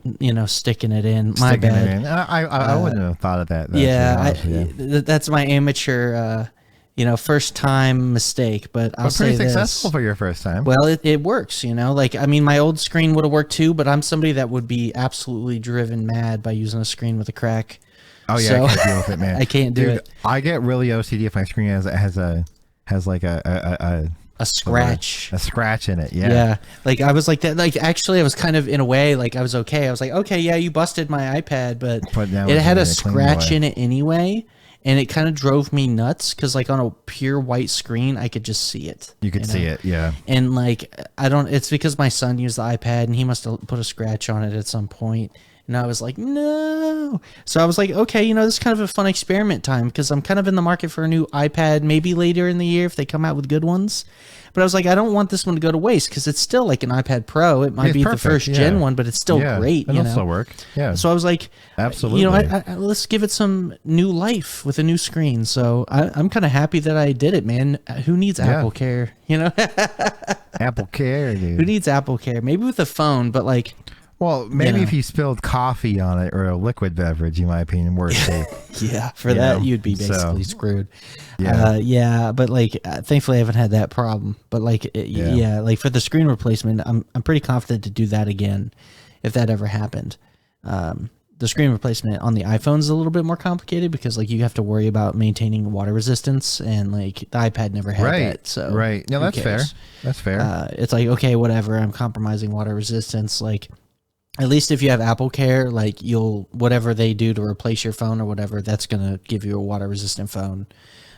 S1: sticking it in. My bad.
S2: I wouldn't have thought of that.
S1: That's my amateur, first time mistake. But I'll say
S2: pretty successful for your first time.
S1: Well, it works. Like I mean, my old screen would have worked too, but I'm somebody that would be absolutely driven mad by using a screen with a crack.
S2: Oh yeah, so, I can't deal with it, man.
S1: I can't do it.
S2: I get really OCD if my screen has like a
S1: scratch.
S2: A scratch in it, yeah.
S1: Yeah. Like I was like that. Like actually I was kind of in a way like I was okay. I was like, okay, yeah, you busted my iPad, but it had a scratch in it anyway. And it kind of drove me nuts because like on a pure white screen, I could just see it.
S2: You could see it, yeah.
S1: And like, it's because my son used the iPad and he must have put a scratch on it at some point. And I was like, no. So I was like, okay, this is kind of a fun experiment time because I'm kind of in the market for a new iPad, maybe later in the year if they come out with good ones. But I was like, I don't want this one to go to waste because it's still like an iPad Pro. It might be perfect, the first gen one, but it's still great.
S2: It'll still work. Yeah.
S1: So I was like,
S2: absolutely.
S1: Let's give it some new life with a new screen. So I'm kind of happy that I did it, man. Who needs Apple Care?
S2: Apple Care, dude.
S1: Who needs Apple Care? Maybe with a phone, but like.
S2: Well, maybe if you spilled coffee on it or a liquid beverage, in my opinion, worse.
S1: Yeah, for that you'd be basically screwed.
S2: Yeah,
S1: but like, thankfully I haven't had that problem. But like, like for the screen replacement, I'm pretty confident to do that again, if that ever happened. The screen replacement on the iPhone is a little bit more complicated because like you have to worry about maintaining water resistance, and like the iPad never had that. So
S2: no, that's fair. That's fair.
S1: It's like, okay, whatever. I'm compromising water resistance, like. At least if you have Apple Care, like whatever they do to replace your phone or whatever, that's going to give you a water resistant phone.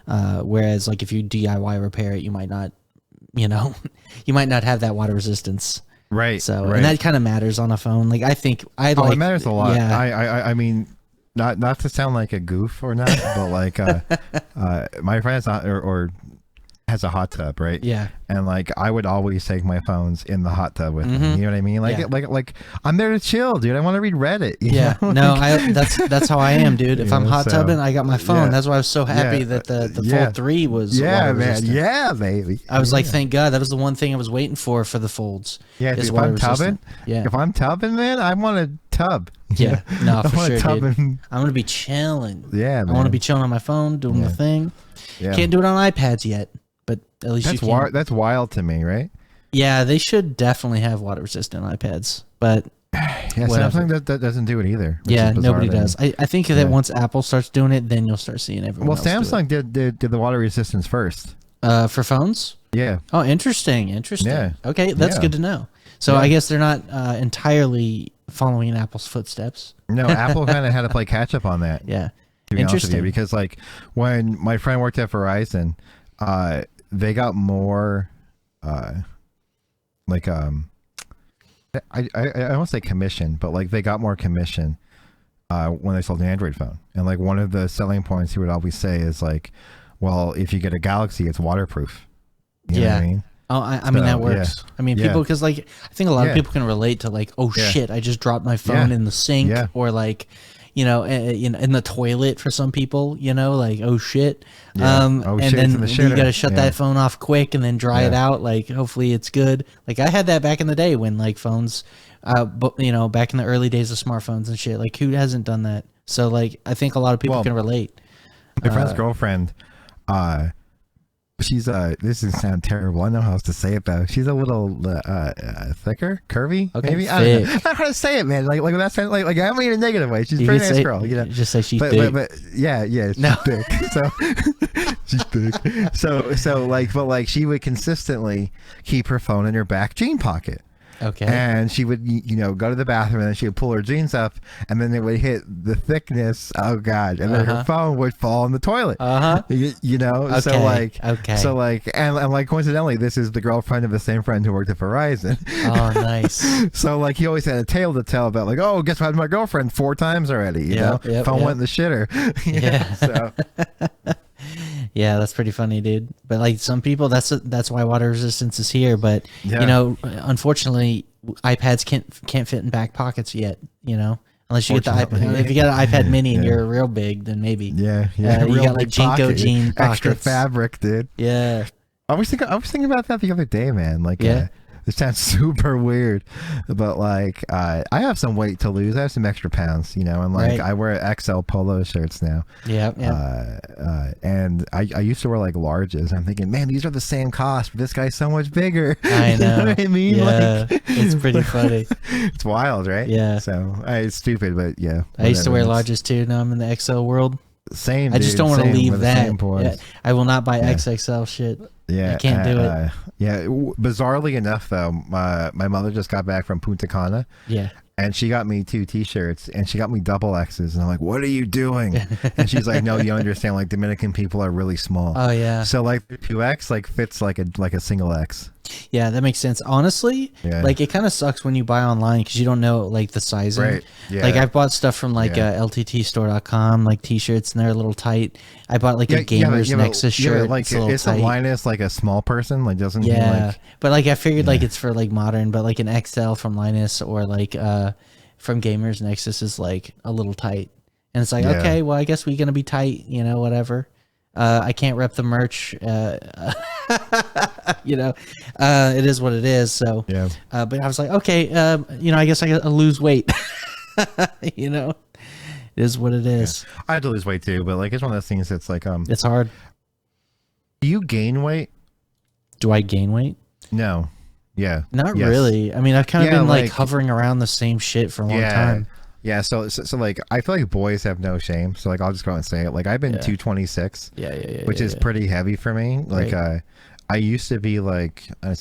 S1: Whereas like if you DIY repair it, you might not, you might not have that water resistance.
S2: Right.
S1: So, and that kind of matters on a phone. Like I think it
S2: matters a lot. Yeah. I mean, not to sound like a goof or not, but like, my friend has a hot tub, right?
S1: Yeah.
S2: And like I would always take my phones in the hot tub with me. You know what I mean? Like I'm there to chill, dude. I want to read Reddit.
S1: Yeah. No, that's how I am, dude. If I'm hot tubbing, I got my phone. That's why I was so happy that the Fold 3 was
S2: man. Yeah, baby.
S1: I was like, thank God. That was the one thing I was waiting for the folds.
S2: Yeah, dude, if I'm tubbing, man, I want to tub.
S1: Yeah. No, for sure, dude. I'm gonna be chilling.
S2: Yeah, man.
S1: I want to be chilling on my phone, doing the thing. Yeah. Can't do it on iPads yet. But at least
S2: that's wild to me, right?
S1: Yeah, they should definitely have water resistant iPads, but
S2: Samsung that doesn't do it either.
S1: Yeah, nobody does. I think that once Apple starts doing it, then you'll start seeing everyone.
S2: Well,
S1: else
S2: Samsung did the water resistance first.
S1: For phones.
S2: Yeah.
S1: Oh, interesting. Yeah. Okay, that's good to know. So I guess they're not entirely following in Apple's footsteps.
S2: No, Apple kind of had to play catch up on that.
S1: Yeah.
S2: To be honest with you, because like when my friend worked at Verizon. They got more, I won't say commission, but like they got more commission when they sold an Android phone. And like one of the selling points he would always say is like, well, if you get a Galaxy, it's waterproof. You know what I mean?
S1: Oh, I mean, that works. Yeah. I mean, people, because like I think a lot of people can relate to like, oh shit, I just dropped my phone in the sink, or like. In the toilet for some people, like, oh shit. And then you got to shut that phone off quick and then dry it out. Like, hopefully it's good. Like I had that back in the day when like phones, back in the early days of smartphones and shit, like who hasn't done that? So like, I think a lot of people can relate.
S2: My friend's girlfriend, she's this is sound terrible. I know how else to say it though. She's a little thicker, curvy, maybe. I don't know. I don't know how to say it, man. Like that's like I don't mean in a negative way. She's a very nice girl.
S1: Just say she's big.
S2: But yeah, she's big. So she's big. So like, but like she would consistently keep her phone in her back jean pocket.
S1: Okay.
S2: And she would, go to the bathroom, and then she would pull her jeans up, and then it would hit the thickness. Oh God! And then her phone would fall in the toilet.
S1: Okay.
S2: So like coincidentally, this is the girlfriend of the same friend who worked at Verizon.
S1: Oh, nice.
S2: So like he always had a tale to tell about like, oh, guess what happened to my girlfriend 4 times already. You know, phone went in the shitter.
S1: Yeah.
S2: So.
S1: Yeah, that's pretty funny, dude. But like some people, that's why water resistance is here. But unfortunately, iPads can't fit in back pockets yet. Unless you get the iPad. If you got an iPad Mini and you're real big, then maybe.
S2: Yeah.
S1: You got like Jinko jean pockets.
S2: Extra fabric, dude.
S1: Yeah.
S2: I was thinking about that the other day, man. Like, it sounds super weird, but like I have some weight to lose. I have some extra pounds, and like I wear XL polo shirts now.
S1: Yeah.
S2: And I used to wear like larges. I'm thinking, man, these are the same cost, but this guy's so much bigger.
S1: I know.
S2: You know what I mean?
S1: Yeah, it's pretty funny.
S2: It's wild, right?
S1: Yeah.
S2: So it's stupid, but yeah.
S1: I used to wear larges too. Now I'm in the XL world.
S2: Same.
S1: I just don't want to leave that.
S2: Yeah,
S1: I will not buy XXL shit.
S2: Yeah,
S1: I can't do it.
S2: Bizarrely enough, though, my mother just got back from Punta Cana.
S1: Yeah.
S2: And she got me 2 T-shirts, and she got me double X's, and I'm like, "What are you doing?" And she's like, "No, you understand. Like Dominican people are really small.
S1: Oh yeah.
S2: So like the 2X like fits like a single X.
S1: Yeah, that makes sense. Honestly, like it kind of sucks when you buy online because you don't know like the sizing.
S2: Right. Yeah.
S1: Like I've bought stuff from like lttstore.com, like T-shirts, and they're a little tight. I bought like a Gamers Nexus shirt.
S2: Like
S1: it's
S2: a Linus like a small person, like doesn't.
S1: Yeah, but like I figured like it's for like modern, but like an XL from Linus or like from Gamers Nexus is like a little tight, and it's like okay, well I guess we're gonna be tight, whatever. I can't rep the merch. It is what it is. So but I was like, okay, I guess I gotta lose weight. It is what it is.
S2: Yeah. I had to lose weight too, but like it's one of those things that's like
S1: it's hard.
S2: Do you gain weight?
S1: Do I gain weight?
S2: No. Yeah.
S1: Not really. I mean, I've kind of been like hovering around the same shit for a long time.
S2: Yeah, so like I feel like boys have no shame. So like I'll just go out and say it. Like I've been 226. Which is pretty heavy for me. Like I used to be like I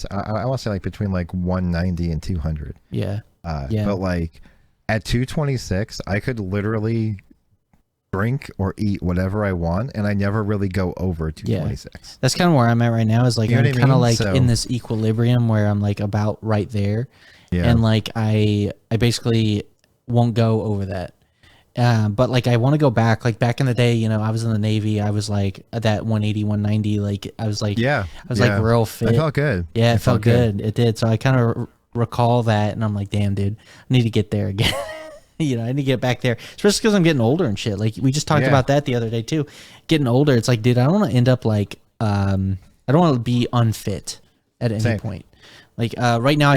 S2: want to say like between like 190 and 200.
S1: Yeah.
S2: But like at 226, I could literally drink or eat whatever I want, and I never really go over 226.
S1: Yeah. That's kind of where I'm at right now. Is like I'm kind of like in this equilibrium where I'm like about right there, and like I basically won't go over that. But like I want to go back. Like back in the day, I was in the Navy. I was like at that 180, 190. Like I was like like real fit.
S2: It felt good.
S1: Yeah, it felt good. It did. So I kind of recall that, and I'm like, damn, dude, I need to get there again. I need to get back there, especially because I'm getting older and shit. Like we just talked about that the other day too. Getting older, it's like, dude, I don't want to end up like, I don't want to be unfit at any point. Like right now,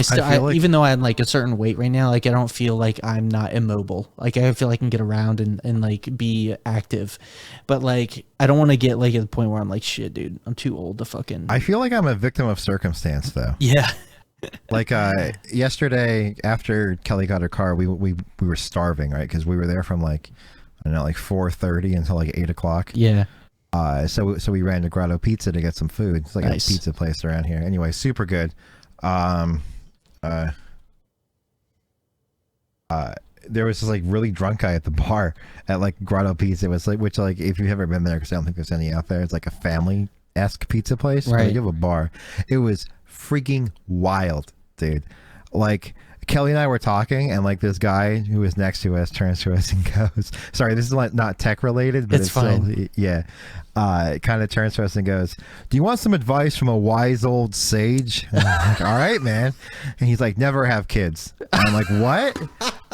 S1: even though I'm like a certain weight right now, like I don't feel like I'm not immobile. Like I feel like I can get around and like be active, but like I don't want to get like at the point where I'm like, shit, dude, I'm too old to fucking.
S2: I feel like I'm a victim of circumstance, though.
S1: Yeah.
S2: Like yesterday after Kelly got her car, we were starving, right? Because we were there from like I don't know, like 4:30 until like 8 o'clock.
S1: Yeah.
S2: So we ran to Grotto Pizza to get some food. It's like a pizza place around here. Anyway, super good. There was this like really drunk guy at the bar at like Grotto Pizza. It was like, which like if you've ever been there, because I don't think there's any out there, it's like a family-esque pizza place.
S1: Right.
S2: You have a bar. It was freaking wild, dude. Like Kelly and I were talking, and like this guy who was next to us turns to us and goes, sorry, this is like not tech related, but it's fine. Still, kind of turns to us and goes, do you want some advice from a wise old sage? And I'm like, all right, man. And he's like, never have kids. And I'm like, what?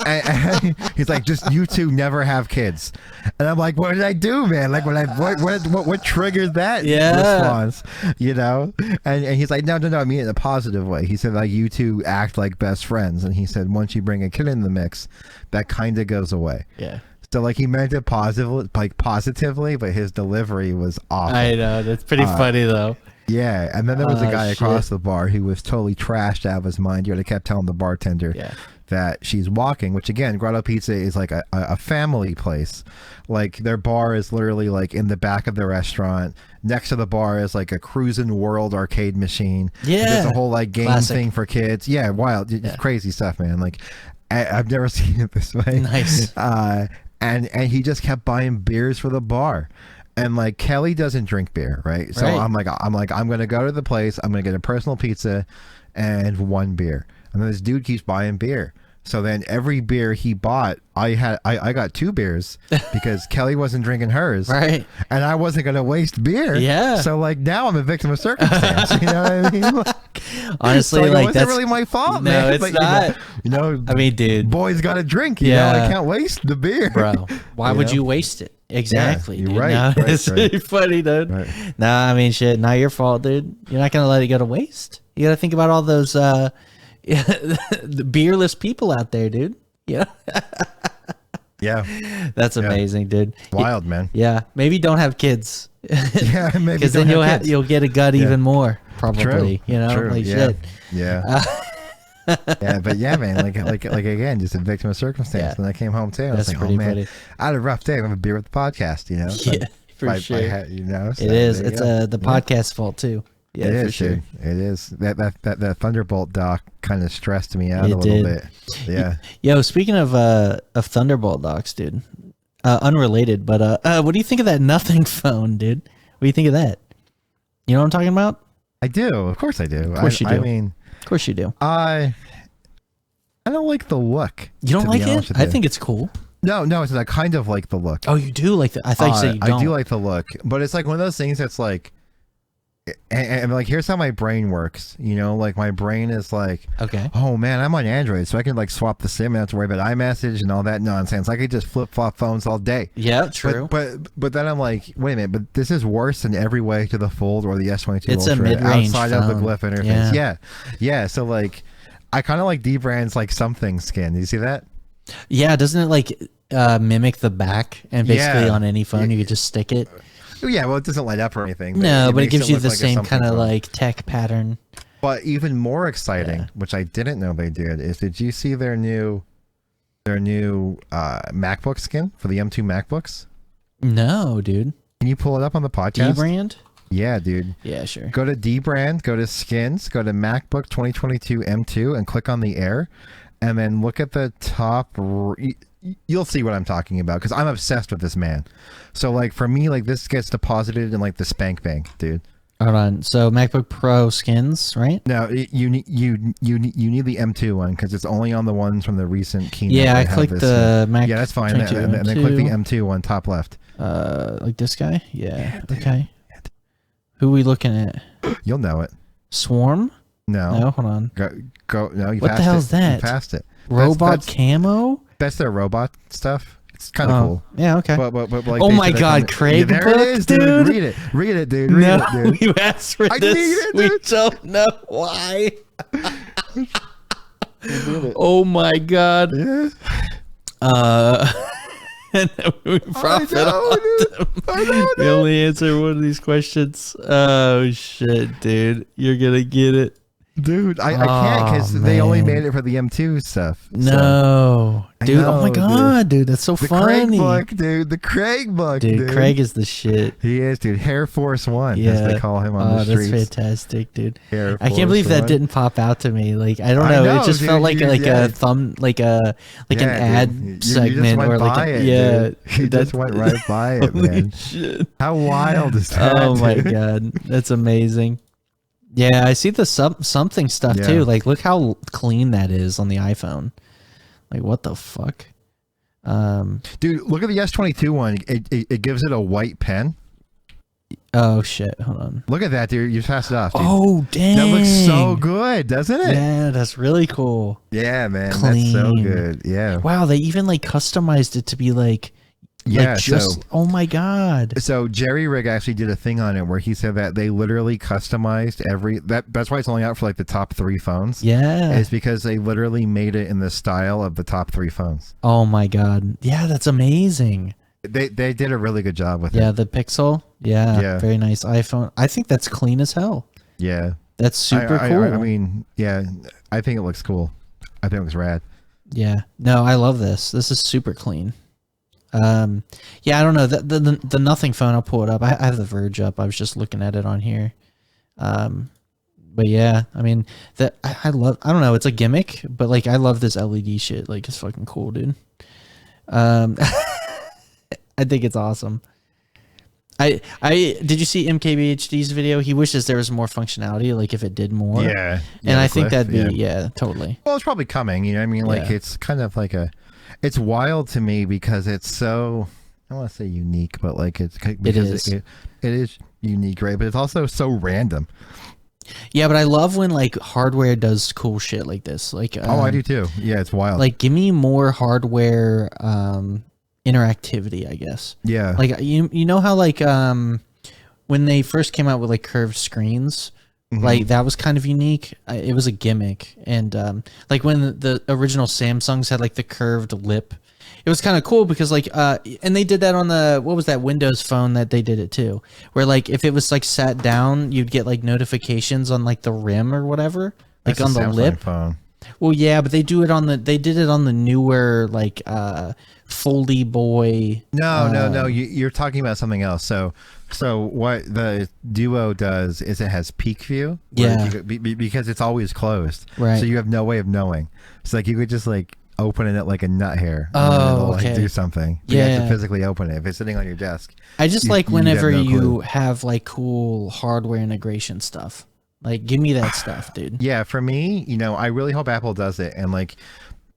S2: And he's like, just you two never have kids. And I'm like, what did I do, man? Like what triggered that response? And he's like, no, I mean it in a positive way. He said, like, you two act like best friends. And he said, once you bring a kid in the mix, that kind of goes away.
S1: Yeah.
S2: So like he meant it positively, but his delivery was awful.
S1: I know, that's pretty funny though.
S2: Yeah, and then there was a guy across the bar who was totally trashed out of his mind. He kept telling the bartender that she's walking, which again, Grotto Pizza is like a family place. Like their bar is literally like in the back of the restaurant, next to the bar is like a Cruisin' World arcade machine.
S1: Yeah,
S2: there's a whole like game
S1: classic
S2: thing for kids. Yeah, wild, crazy stuff, man. Like I've never seen it this way.
S1: Nice.
S2: And he just kept buying beers for the bar. And like Kelly doesn't drink beer, right? So I'm gonna go to the place. I'm gonna get a personal pizza and 1 beer. And then this dude keeps buying beer. So then every beer he bought, I got 2 beers because Kelly wasn't drinking hers,
S1: right?
S2: And I wasn't gonna waste beer.
S1: Yeah.
S2: So like now I'm a victim of circumstance. You know what I mean? Like,
S1: honestly,
S2: so,
S1: like
S2: that's really my fault.
S1: No,
S2: man.
S1: it's
S2: but,
S1: not.
S2: You know,
S1: I mean, dude,
S2: boys got to drink. You know, I can't waste the beer,
S1: bro. Why would you waste it? Exactly.
S2: Yeah,
S1: dude.
S2: you're right.
S1: No,
S2: right,
S1: it's
S2: right.
S1: funny, dude.
S2: Right.
S1: Nah, I mean, shit. Not your fault, dude. You're not gonna let it go to waste. You gotta think about all those the beerless people out there, dude. Yeah.
S2: Yeah.
S1: That's amazing, dude.
S2: Wild, man.
S1: Yeah. Maybe don't have kids.
S2: Yeah, maybe
S1: because then you'll get a gut even more, probably.
S2: True.
S1: You know,
S2: True.
S1: like
S2: yeah.
S1: shit.
S2: Yeah. Yeah, but yeah, man, like again, just a victim of circumstance.
S1: Yeah.
S2: When I came home too, I
S1: That's
S2: was like,
S1: pretty
S2: oh man,
S1: funny.
S2: I had a rough day. I have a beer with the podcast, you know.
S1: Yeah, for sure.
S2: You know, so
S1: it is.
S2: there you
S1: It's
S2: go.
S1: the podcast fault too. Yeah,
S2: it
S1: for
S2: is,
S1: sure.
S2: dude. It is. That Thunderbolt doc kind of stressed me out
S1: It
S2: a little
S1: did.
S2: bit. Yeah.
S1: Yo, speaking of Thunderbolt docs, dude. Unrelated, but what do you think of that Nothing phone, dude? What do you think of that? You know what I'm talking about?
S2: I do. Of course I do.
S1: Of course you do.
S2: I mean,
S1: of course you do.
S2: I don't like the look.
S1: You don't
S2: to
S1: like
S2: be honest
S1: it?
S2: with
S1: I
S2: you.
S1: think it's cool.
S2: No, it's I kind of like the look.
S1: Oh, you do like that? I thought you said you don't.
S2: I do like the look, but it's like one of those things that's like, and like here's how my brain works. You know, like my brain is like,
S1: okay,
S2: oh man, I'm on Android, so I can like swap the SIM and not have to worry about iMessage and all that nonsense. I could just flip flop phones all day.
S1: Yeah, true.
S2: But then I'm like, wait a minute, but this is worse in every way to the Fold or the S22
S1: It's a
S2: Ultra
S1: mid-range
S2: outside of the
S1: phone.
S2: Glyph interface.
S1: Yeah.
S2: Yeah. So like, I kind of like D-Brand's like something skin. Do you see that?
S1: Yeah, doesn't it like mimic the back and basically
S2: Yeah.
S1: on any phone you could just stick it?
S2: Yeah, well, it doesn't light up or anything.
S1: No, but it
S2: makes
S1: gives you
S2: look
S1: the
S2: like a
S1: same
S2: something
S1: kind of
S2: phone.
S1: like tech pattern.
S2: But even more exciting,
S1: Yeah.
S2: which I didn't know they did, is did you see their new MacBook skin for the M2 MacBooks?
S1: No, dude.
S2: Can you pull it up on the podcast?
S1: D-brand?
S2: Yeah, dude.
S1: Yeah, sure.
S2: Go to D-Brand, go to Skins, go to MacBook 2022 M2, and click on the Air, and then look at the top. You'll see what I'm talking about because I'm obsessed with this man. So like for me, like this gets deposited in like the Spank Bank, dude.
S1: Hold on. So MacBook Pro skins, right?
S2: No, you need the M2 one because it's only on the ones from the recent keynote.
S1: Yeah, I
S2: that have
S1: clicked
S2: this,
S1: the Mac.
S2: Yeah, that's fine. And
S1: 22
S2: then click the M2 one, top left.
S1: Like this guy? Yeah.
S2: dude.
S1: Okay. Who are we looking at?
S2: You'll know it.
S1: Swarm?
S2: No,
S1: No, hold on.
S2: go. No, you
S1: What the
S2: passed
S1: hell's
S2: it.
S1: that?
S2: You passed it.
S1: Robot camo?
S2: That's their robot stuff. It's kind of cool.
S1: Yeah, okay.
S2: But like
S1: Oh
S2: they
S1: my
S2: did it
S1: God,
S2: kind of-
S1: Craig
S2: there
S1: book,
S2: it is,
S1: dude.
S2: Read it, dude.
S1: No,
S2: Read it, dude.
S1: you asked for
S2: I
S1: this.
S2: need it,
S1: We
S2: dude.
S1: don't know why. Oh my God.
S2: Yeah.
S1: And then we profit
S2: I know,
S1: off
S2: dude.
S1: them.
S2: I know,
S1: We
S2: dude.
S1: only answer one of these questions. Oh shit, dude. You're gonna get it.
S2: Dude, I can't because
S1: Oh,
S2: they only
S1: man.
S2: made it for the M2 stuff. So.
S1: No.
S2: I
S1: Dude, oh my
S2: know,
S1: God, dude. That's so
S2: The
S1: funny.
S2: Craig book, dude. The Craig book,
S1: Dude, Craig is the shit.
S2: He is, dude. Air Force One,
S1: Yeah.
S2: as they call him on the
S1: that's
S2: streets.
S1: fantastic, dude.
S2: Air
S1: I can't believe
S2: Force
S1: that
S2: One.
S1: didn't pop out to me. Like I don't
S2: I
S1: know.
S2: know,
S1: It just
S2: dude,
S1: felt like
S2: yeah.
S1: a thumb, like an
S2: Yeah,
S1: ad
S2: dude. You
S1: segment
S2: just went
S1: or like
S2: by
S1: a,
S2: it,
S1: yeah.
S2: dude. You just went right by it,
S1: Holy
S2: man.
S1: shit.
S2: How wild is that?
S1: Oh my
S2: dude?
S1: God, that's amazing. Yeah, I see the something stuff
S2: Yeah.
S1: too. Like, look how clean that is on the iPhone. Like, what the fuck?
S2: Dude, look at the S22 one. It gives it a white pen.
S1: Oh shit! Hold on.
S2: Look at that, dude. You passed it off, dude.
S1: Oh dang!
S2: That looks so good, doesn't it?
S1: Yeah, that's really cool.
S2: Yeah, man.
S1: Clean.
S2: That's so good. Yeah.
S1: Wow, they even like customized it to be like,
S2: Yeah,
S1: like just oh my God.
S2: So Jerry Rig actually did a thing on it where he said that they literally customized that's why it's only out for like the top 3 phones.
S1: Yeah.
S2: It's because they literally made it in the style of the top 3 phones.
S1: Oh my God. Yeah, that's amazing.
S2: They did a really good job with
S1: Yeah,
S2: it.
S1: the Pixel. Yeah,
S2: Yeah.
S1: very nice iPhone. I think that's clean as hell.
S2: Yeah.
S1: That's super cool.
S2: I mean, yeah, I think it looks cool. I think it looks rad.
S1: Yeah. No, I love this. This is super clean. Yeah, I don't know. The Nothing phone, I'll pull it up. I have the Verge up. I was just looking at it on here. But yeah, I mean, I love, I don't know, it's a gimmick, but like I love this LED shit. Like it's fucking cool, dude. I think it's awesome. I did you see MKBHD's video? He wishes there was more functionality, like if it did more.
S2: Yeah.
S1: And I think that'd be, yeah, totally.
S2: Well, it's probably coming, you know what I mean? Like it's kind of like it's wild to me because it's so, I don't want to say unique, but like it is unique, right? But it's also so random.
S1: Yeah, but I love when like hardware does cool shit like this. Like
S2: I do too. Yeah, it's wild.
S1: Like give me more hardware interactivity, I guess.
S2: Yeah.
S1: Like you know how like when they first came out with like curved screens, like that was kind of unique. It was a gimmick, and like when the original Samsungs had like the curved lip, it was kind of cool because like and they did that on the, what was that Windows phone that they did it too, where like if it was like sat down, you'd get like notifications on like the rim or whatever, like on the lip phone. Well, yeah, but they did it on the newer like Foldy Boy.
S2: No. You're talking about something else. So what the Duo does is it has peek view.
S1: Yeah.
S2: Because it's always closed.
S1: Right.
S2: So you have no way of knowing. So like you could just like open it like a nut hair.
S1: Oh,
S2: and it'll,
S1: okay.
S2: Like, do something.
S1: Yeah.
S2: You have to physically open it. If it's sitting on your desk.
S1: I just like whenever you have like cool hardware integration stuff. Like, give me that stuff, dude.
S2: Yeah, for me, you know, I really hope Apple does it. And like,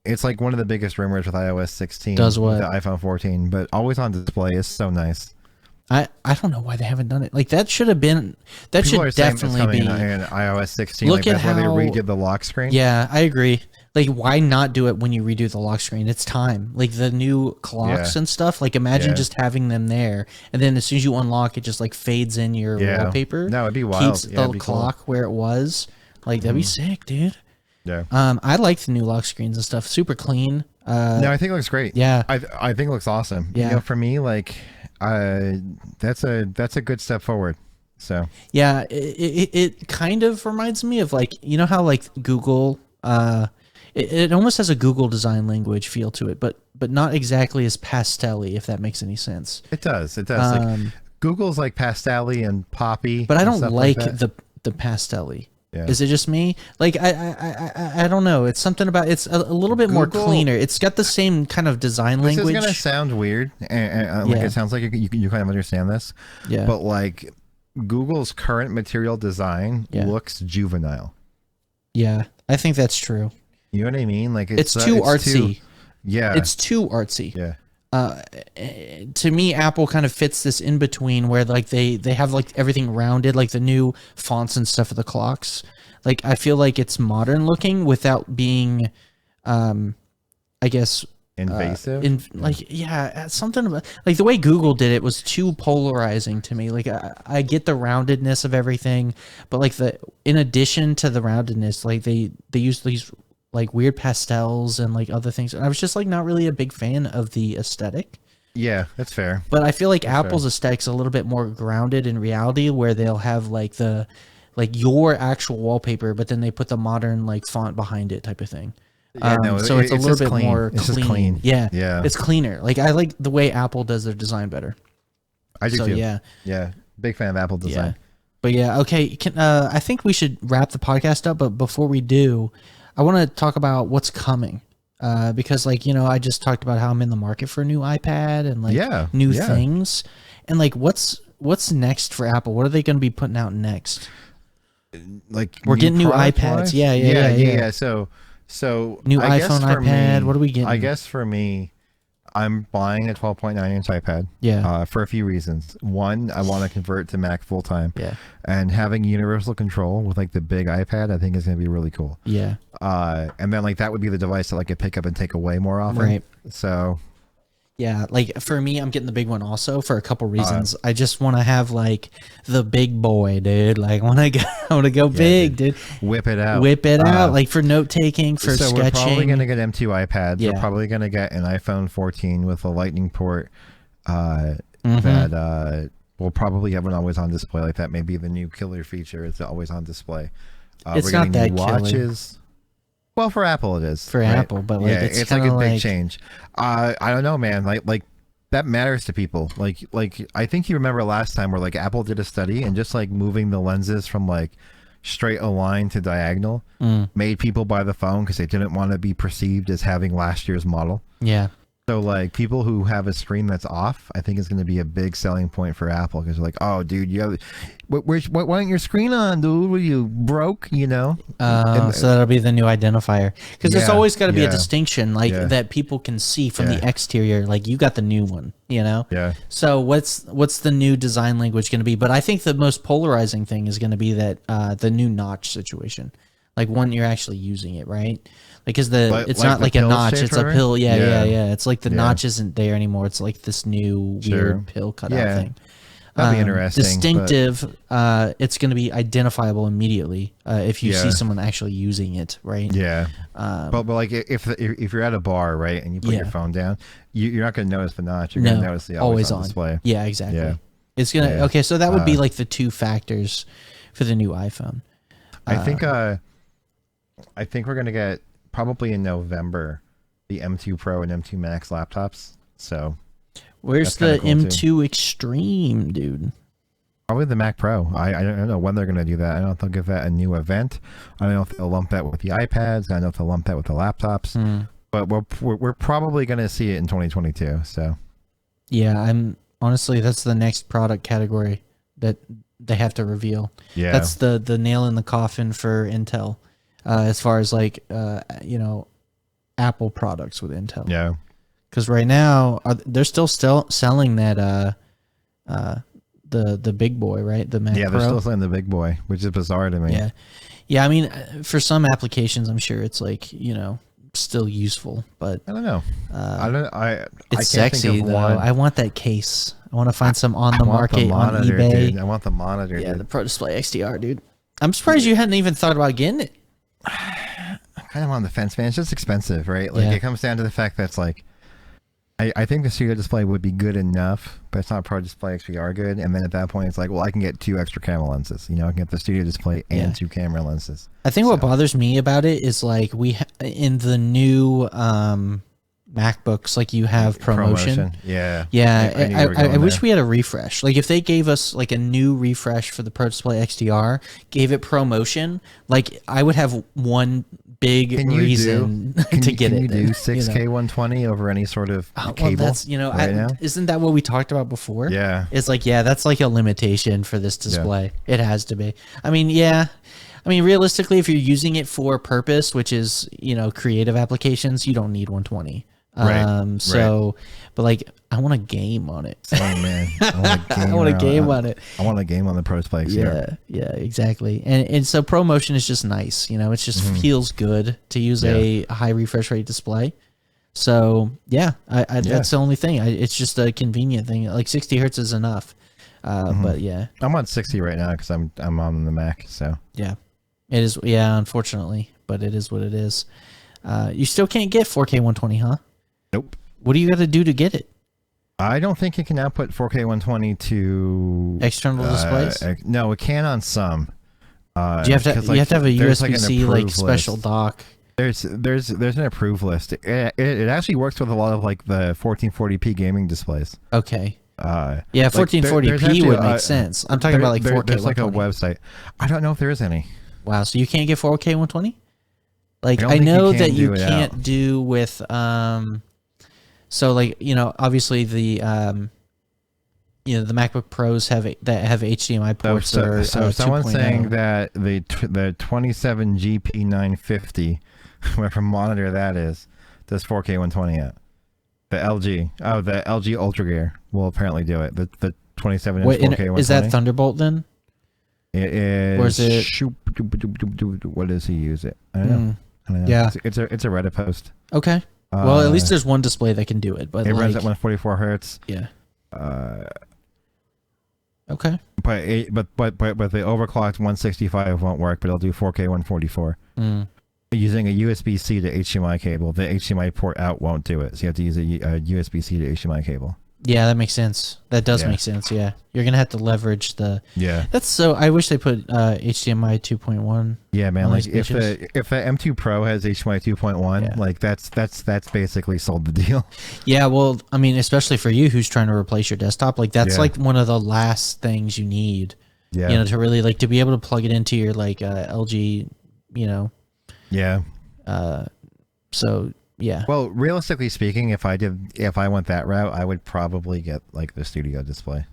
S2: it's like one of the biggest rumors with iOS 16.
S1: Does what?
S2: The iPhone 14, but always on display is so nice.
S1: I don't know why they haven't done it. Like that should have been. That
S2: People
S1: should definitely be
S2: in iOS 16.
S1: Look
S2: like
S1: at
S2: that's
S1: how
S2: where they redid the lock screen.
S1: Yeah, I agree. Like, why not do it when you redo the lock screen? It's time. Like the new clocks and stuff. Like, imagine just having them there, and then as soon as you unlock it, just like fades in your wallpaper.
S2: No, it'd be wild.
S1: Keeps the clock where it was. Like that'd be sick, dude.
S2: Yeah.
S1: I like the new lock screens and stuff. Super clean.
S2: No, I think it looks great.
S1: Yeah.
S2: I think it looks awesome.
S1: Yeah.
S2: You know, for me, like, that's a good step forward. So.
S1: Yeah, it kind of reminds me of like, you know how like Google, it almost has a Google design language feel to it, but not exactly as pastel-y, if that makes any sense.
S2: It does. Like, Google's like pastel-y and poppy.
S1: But I don't like the pastel-y. Yeah. Is it just me? Like I don't know. It's something about it's a little bit more cleaner. It's got the same kind of design language.
S2: This is gonna sound weird, and like it sounds like you kind of understand this.
S1: Yeah.
S2: But like Google's current material design looks juvenile.
S1: Yeah, I think that's true.
S2: You know what I mean? Like
S1: it's too artsy.
S2: Yeah.
S1: It's too artsy.
S2: Yeah.
S1: To me, Apple kind of fits this in between where like they have like everything rounded, like the new fonts and stuff of the clocks. Like I feel like it's modern looking without being, I guess,
S2: invasive.
S1: Something about like the way Google did it was too polarizing to me. Like I get the roundedness of everything, but like in addition to the roundedness, like they use these like weird pastels and like other things. And I was just like not really a big fan of the aesthetic.
S2: Yeah, that's fair.
S1: But I feel like Apple's aesthetic's a little bit more grounded in reality, where they'll have like your actual wallpaper, but then they put the modern like font behind it type of thing.
S2: Yeah,
S1: so it's a little bit
S2: clean.
S1: more
S2: it's
S1: clean.
S2: Just clean.
S1: Yeah, it's cleaner. Like I like the way Apple does their design better.
S2: I do too.
S1: Yeah,
S2: big fan of Apple design.
S1: Yeah. But yeah, okay. I think we should wrap the podcast up. But before we do, I want to talk about what's coming, because like, you know, I just talked about how I'm in the market for a new iPad and like new things, and like what's next for Apple? What are they going to be putting out next?
S2: Like
S1: we're getting new iPads.
S2: Wise?
S1: Yeah.
S2: So
S1: new iPhone, iPad. What are we getting?
S2: I guess for me, I'm buying a 12.9-inch iPad.
S1: Yeah.
S2: For a few reasons. One, I want to convert to Mac full time.
S1: Yeah.
S2: And having universal control with like the big iPad, I think is going to be really cool.
S1: Yeah.
S2: And then like that would be the device that I could pick up and take away more often.
S1: Right.
S2: So.
S1: Yeah, like for me, I'm getting the big one also for a couple reasons. I just want to have like the big boy, dude. Like I want to go big, dude.
S2: Whip it out,
S1: like for note taking, for sketching.
S2: We're probably gonna get M2 iPads.
S1: Yeah.
S2: We're probably gonna get an iPhone 14 with a Lightning port. That we'll probably have an always on display like that. Maybe the new killer feature is the always on display.
S1: It's not that
S2: watches.
S1: Killer.
S2: Well, for Apple it is.
S1: For Apple, but like
S2: it's like a big change. I don't know, man. Like that matters to people. Like I think you remember last time where like Apple did a study and just like moving the lenses from like straight align to diagonal made people buy the phone because they didn't want to be perceived as having last year's model.
S1: Yeah.
S2: So like people who have a screen that's off, I think is going to be a big selling point for Apple because they're like, oh, dude, you have, why isn't your screen on, dude? Were you broke? You know?
S1: So that'll be the new identifier because there's always got to be a distinction like that people can see from the exterior. Like you got the new one, you know?
S2: Yeah.
S1: So what's the new design language going to be? But I think the most polarizing thing is going to be that the new notch situation, like when you're actually using it, right? Because it's like not like a notch, it's a pill. Yeah. It's like the notch isn't there anymore. It's like this new weird pill cutout thing.
S2: That'd be interesting.
S1: Distinctive. It's going to be identifiable immediately if you see someone actually using it, right?
S2: Yeah. But like if you're at a bar, right, and you put your phone down, you're not going to notice the notch. You're going to notice the always on display.
S1: Yeah, exactly. Yeah. It's gonna okay. So that would be like the two factors for the new iPhone.
S2: I think we're going to get. Probably in November, the M2 Pro and M2 Max laptops. So,
S1: where's the cool M2 too. Extreme, dude?
S2: Probably the Mac Pro. I don't know when they're going to do that. I don't know if they'll give that a new event. I don't know if they'll lump that with the iPads. I don't know if they'll lump that with the laptops. But we're probably going to see it in 2022. So,
S1: yeah, I'm honestly that's the next product category that they have to reveal.
S2: Yeah,
S1: that's the nail in the coffin for Intel. As far as like Apple products with Intel, because right now they're still selling that the big boy, right? The Mac Pro.
S2: They're still selling the big boy, which is bizarre to me.
S1: Yeah. I mean, for some applications, I'm sure it's like still useful, but
S2: I don't know.
S1: It's sexy though. I want that case. I want to find some on the market on eBay.
S2: Dude. I want the monitor.
S1: Yeah, the Pro Display XDR, dude. I'm surprised you hadn't even thought about getting it.
S2: Kind of on the fence, man. It's just expensive, right? Like it comes down to the fact that's like, I think the Studio Display would be good enough, but it's not Pro Display XDR good. And then at that point, it's like, well, I can get 2 extra camera lenses. You know, I can get the Studio Display and 2 camera lenses.
S1: I think what bothers me about it is like in the new MacBooks, like you have promotion.
S2: Yeah.
S1: I wish we had a refresh. Like if they gave us like a new refresh for the Pro Display XDR, gave it promotion, like I would have one big reason to get it.
S2: Can you do 6K 120 over any sort of cable?
S1: That's isn't that what we talked about before?
S2: Yeah.
S1: It's like that's like a limitation for this display. Yeah. It has to be. I mean, realistically, if you're using it for a purpose, which is creative applications, you don't need 120.
S2: Right.
S1: But like I want a game on it.
S2: Oh man, I
S1: want a game on it.
S2: I want a game on the Pro Display XDR.
S1: Yeah, exactly. And so ProMotion is just nice. It just feels good to use a high refresh rate display. So that's the only thing. It's just a convenient thing. Like 60 hertz is enough. But yeah,
S2: I'm on 60 right now because I'm on the Mac. So
S1: yeah, it is. Yeah, unfortunately, but it is what it is. You still can't get 4K 120, huh?
S2: Nope.
S1: What do you got to do to get it?
S2: I don't think it can output 4K 120 to
S1: external displays.
S2: No, it can on some.
S1: Do you have to have a USB-C like special dock?
S2: There's an approved list. It actually works with a lot of like the 1440p gaming displays.
S1: Okay. 1440p would make sense. I'm talking about like 4K.
S2: There's like a website. I don't know if there is any.
S1: Wow, so you can't get 4K 120? Like I know that you can't do with so like obviously the the MacBook Pros have HDMI ports.
S2: So someone's saying that the 27 GP950 whatever monitor that is does 4K 120 at the LG Ultra Gear will apparently do it. The 27 inch 4K 120.
S1: Is that Thunderbolt then?
S2: It is.
S1: Or is it?
S2: What does he use it? I don't know.
S1: Yeah,
S2: it's a Reddit post.
S1: Okay. Well, at least there's one display that can do it, but
S2: it runs at 144 hertz.
S1: Yeah. Okay.
S2: But the overclocked 165 won't work, but it'll do 4K 144. Using a USB-C to HDMI cable, the HDMI port out won't do it, so you have to use a USB-C to HDMI cable.
S1: Yeah, that makes sense. That does make sense. Yeah, you're gonna have to leverage the.
S2: Yeah,
S1: that's so. I wish they put HDMI 2.1.
S2: Yeah, man. Like if the M2 Pro has HDMI 2.1, like that's basically sold the deal.
S1: Yeah, well, I mean, especially for you who's trying to replace your desktop, like that's like one of the last things you need. Yeah, you know, to really like to be able to plug it into your like LG, you know.
S2: Yeah.
S1: So. Yeah.
S2: Well, realistically speaking, if I went that route, I would probably get like the studio display.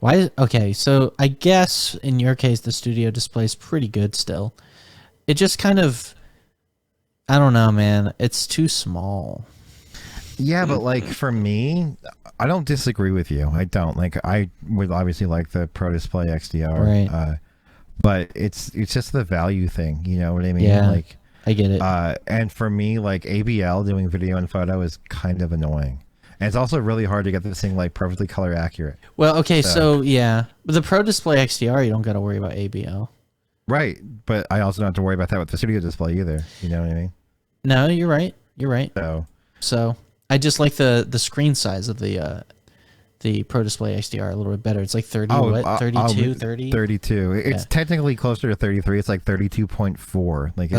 S1: Why? Okay, so I guess in your case, the studio display is pretty good still. It just kind of, I don't know, man. It's too small.
S2: Yeah, but like for me, I don't disagree with you. I don't like. I would obviously like the Pro Display XDR,
S1: right?
S2: But it's just the value thing. You know what I mean?
S1: Yeah.
S2: Like.
S1: I get it.
S2: And for me, like ABL doing video and photo is kind of annoying. And it's also really hard to get this thing like perfectly color accurate.
S1: Well, okay, so yeah. With the Pro Display XDR, you don't got to worry about ABL.
S2: Right. But I also don't have to worry about that with the studio display either. You know what I mean?
S1: No, you're right. You're right.
S2: So
S1: I just like the screen size of the Pro Display XDR a little bit better. It's like 30, 32, 30?
S2: 32. It's technically closer to 33. It's like 32.4. Like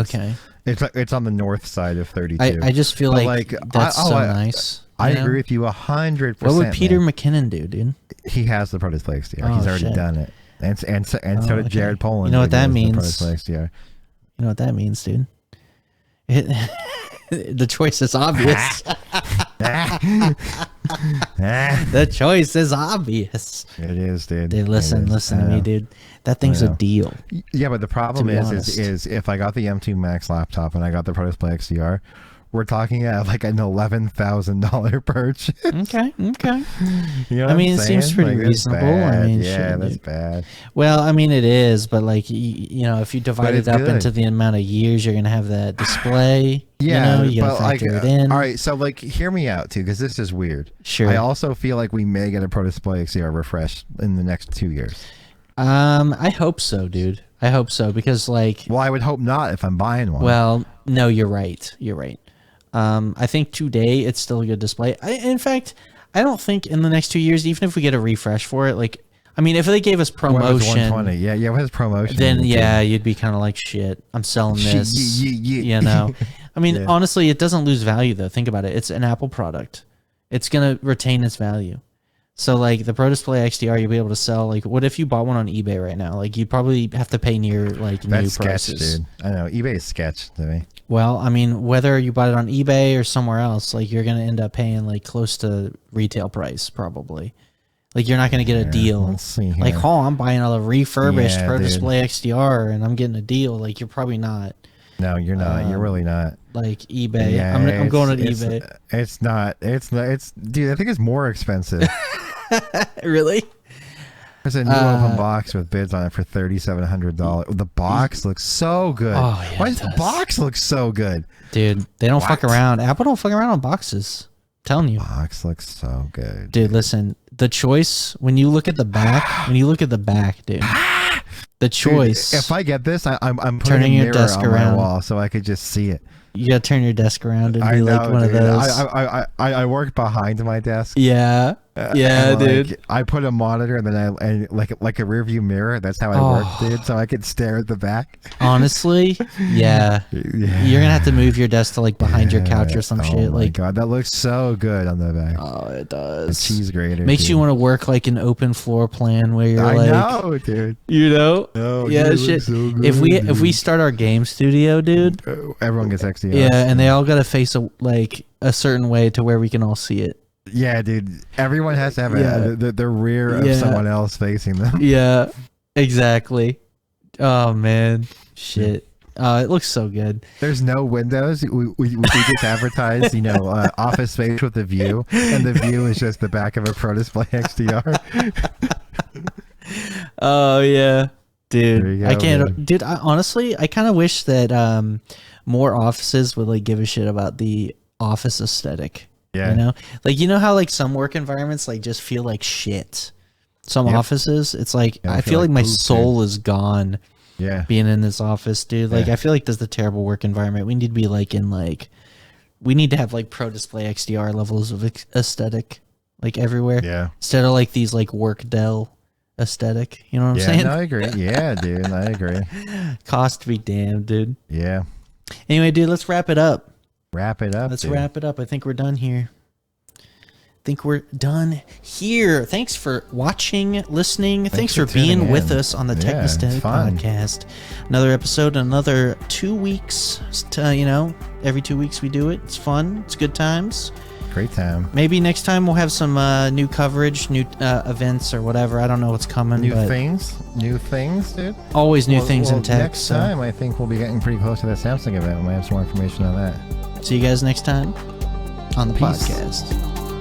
S2: it's on the north side of 32.
S1: I just feel like that's nice.
S2: I agree with you 100%.
S1: What would Peter McKinnon do, dude?
S2: He has the Pro Display XDR. He's already done it. And so did Jared Poland.
S1: You know what that means?
S2: Pro Display XDR.
S1: You know what that means, dude? The choice is obvious. The choice is obvious.
S2: It is, dude.
S1: Dude, listen to me, dude. That thing's a deal.
S2: Yeah, but the problem is if I got the M2 Max laptop and I got the Pro Display XDR, we're talking at like an $11,000 purchase.
S1: Okay.
S2: You know
S1: I mean, it seems pretty reasonable. I mean,
S2: yeah, that's bad.
S1: Well, I mean, it is, but like you know, if you divide it up into the amount of years you're gonna have that display,
S2: yeah,
S1: you gotta factor it in.
S2: All right, so like, hear me out too, because this is weird.
S1: Sure.
S2: I also feel like we may get a Pro Display XDR refresh in the next 2 years.
S1: I hope so, dude. I hope so because like.
S2: Well, I would hope not if I'm buying one.
S1: Well, no, you're right. You're right. I think today it's still a good display. In fact, I don't think in the next 2 years, even if we get a refresh for it, like, I mean, if they gave us promotion,
S2: 120, yeah, it has promotion.
S1: Then you'd be kind of like, shit, I'm selling this. You know, I mean, honestly, it doesn't lose value though. Think about it; it's an Apple product. It's gonna retain its value. So like the Pro Display XDR, you'll be able to sell. Like, what if you bought one on eBay right now? Like, you'd probably have to pay near like new prices.
S2: Dude. I know eBay is sketch to me.
S1: Well, I mean, whether you bought it on eBay or somewhere else, like you're gonna end up paying like close to retail price probably. Like you're not gonna get a deal.
S2: Let's see here.
S1: Like, oh, I'm buying a refurbished Pro Display XDR and I'm getting a deal. Like you're probably not.
S2: No, you're not. You're really not.
S1: Like eBay. Yeah, I'm going to eBay.
S2: It's not. It's dude. I think it's more expensive.
S1: Really?
S2: There's a new open box with bids on it for $3,700. The box looks so good.
S1: Oh, yeah,
S2: why does the box look so good?
S1: Dude, they don't fuck around. Apple don't fuck around on boxes. I'm telling you.
S2: Box looks so good.
S1: Dude, listen. The choice, when you look at the back, dude. The choice.
S2: Dude, if I get this, I'm putting a mirror on my wall so I could just see it.
S1: You gotta turn your desk around and be like one of those.
S2: I work behind my desk.
S1: Yeah. Yeah, dude.
S2: I put a monitor and then like a rear view mirror. That's how I work, dude. So I could stare at the back.
S1: Honestly, yeah. You're gonna have to move your desk to like behind your couch or some shit.
S2: Oh my god, that looks so good on the back.
S1: Oh, it does.
S2: The cheese grater
S1: makes you want to work like an open floor plan where you're
S2: I know, dude.
S1: You know?
S2: Oh,
S1: yeah, shit. So good, if we start our game studio, dude,
S2: everyone gets XDR.
S1: Yeah, and they all gotta face a certain way to where we can all see it.
S2: Yeah, dude. Everyone has to have the rear of someone else facing them.
S1: Yeah, exactly. Oh man, shit. It looks so good.
S2: There's no windows. We just advertise, office space with a view, and the view is just the back of a Pro Display XDR.
S1: Oh yeah, dude. I can't, man. Dude. Honestly, I kind of wish that more offices would like give a shit about the office aesthetic.
S2: Yeah.
S1: You know how like some work environments like just feel like shit. Some offices, it's like I feel like my soul is gone.
S2: Yeah.
S1: Being in this office, dude. Like I feel like this is a terrible work environment. We need to be like we need to have like Pro Display XDR levels of aesthetic. like everywhere.
S2: Yeah.
S1: Instead of like these like work Dell aesthetic. You know what I'm saying?
S2: No, I agree. Yeah, dude, I agree.
S1: Cost be damned, dude.
S2: Yeah.
S1: Anyway, dude, let's wrap it up.
S2: Wrap it up.
S1: Let's wrap it up. I think we're done here. Thanks for watching, listening. Thanks for being with us on the Technostic podcast. Another episode, another 2 weeks. Every 2 weeks we do it. It's fun. It's good times.
S2: Great time.
S1: Maybe next time we'll have some new coverage, new events or whatever. I don't know what's coming.
S2: New things, dude.
S1: Always new things in tech.
S2: Next time, I think we'll be getting pretty close to that Samsung event. We might have some more information on that.
S1: See you guys next time on the podcast.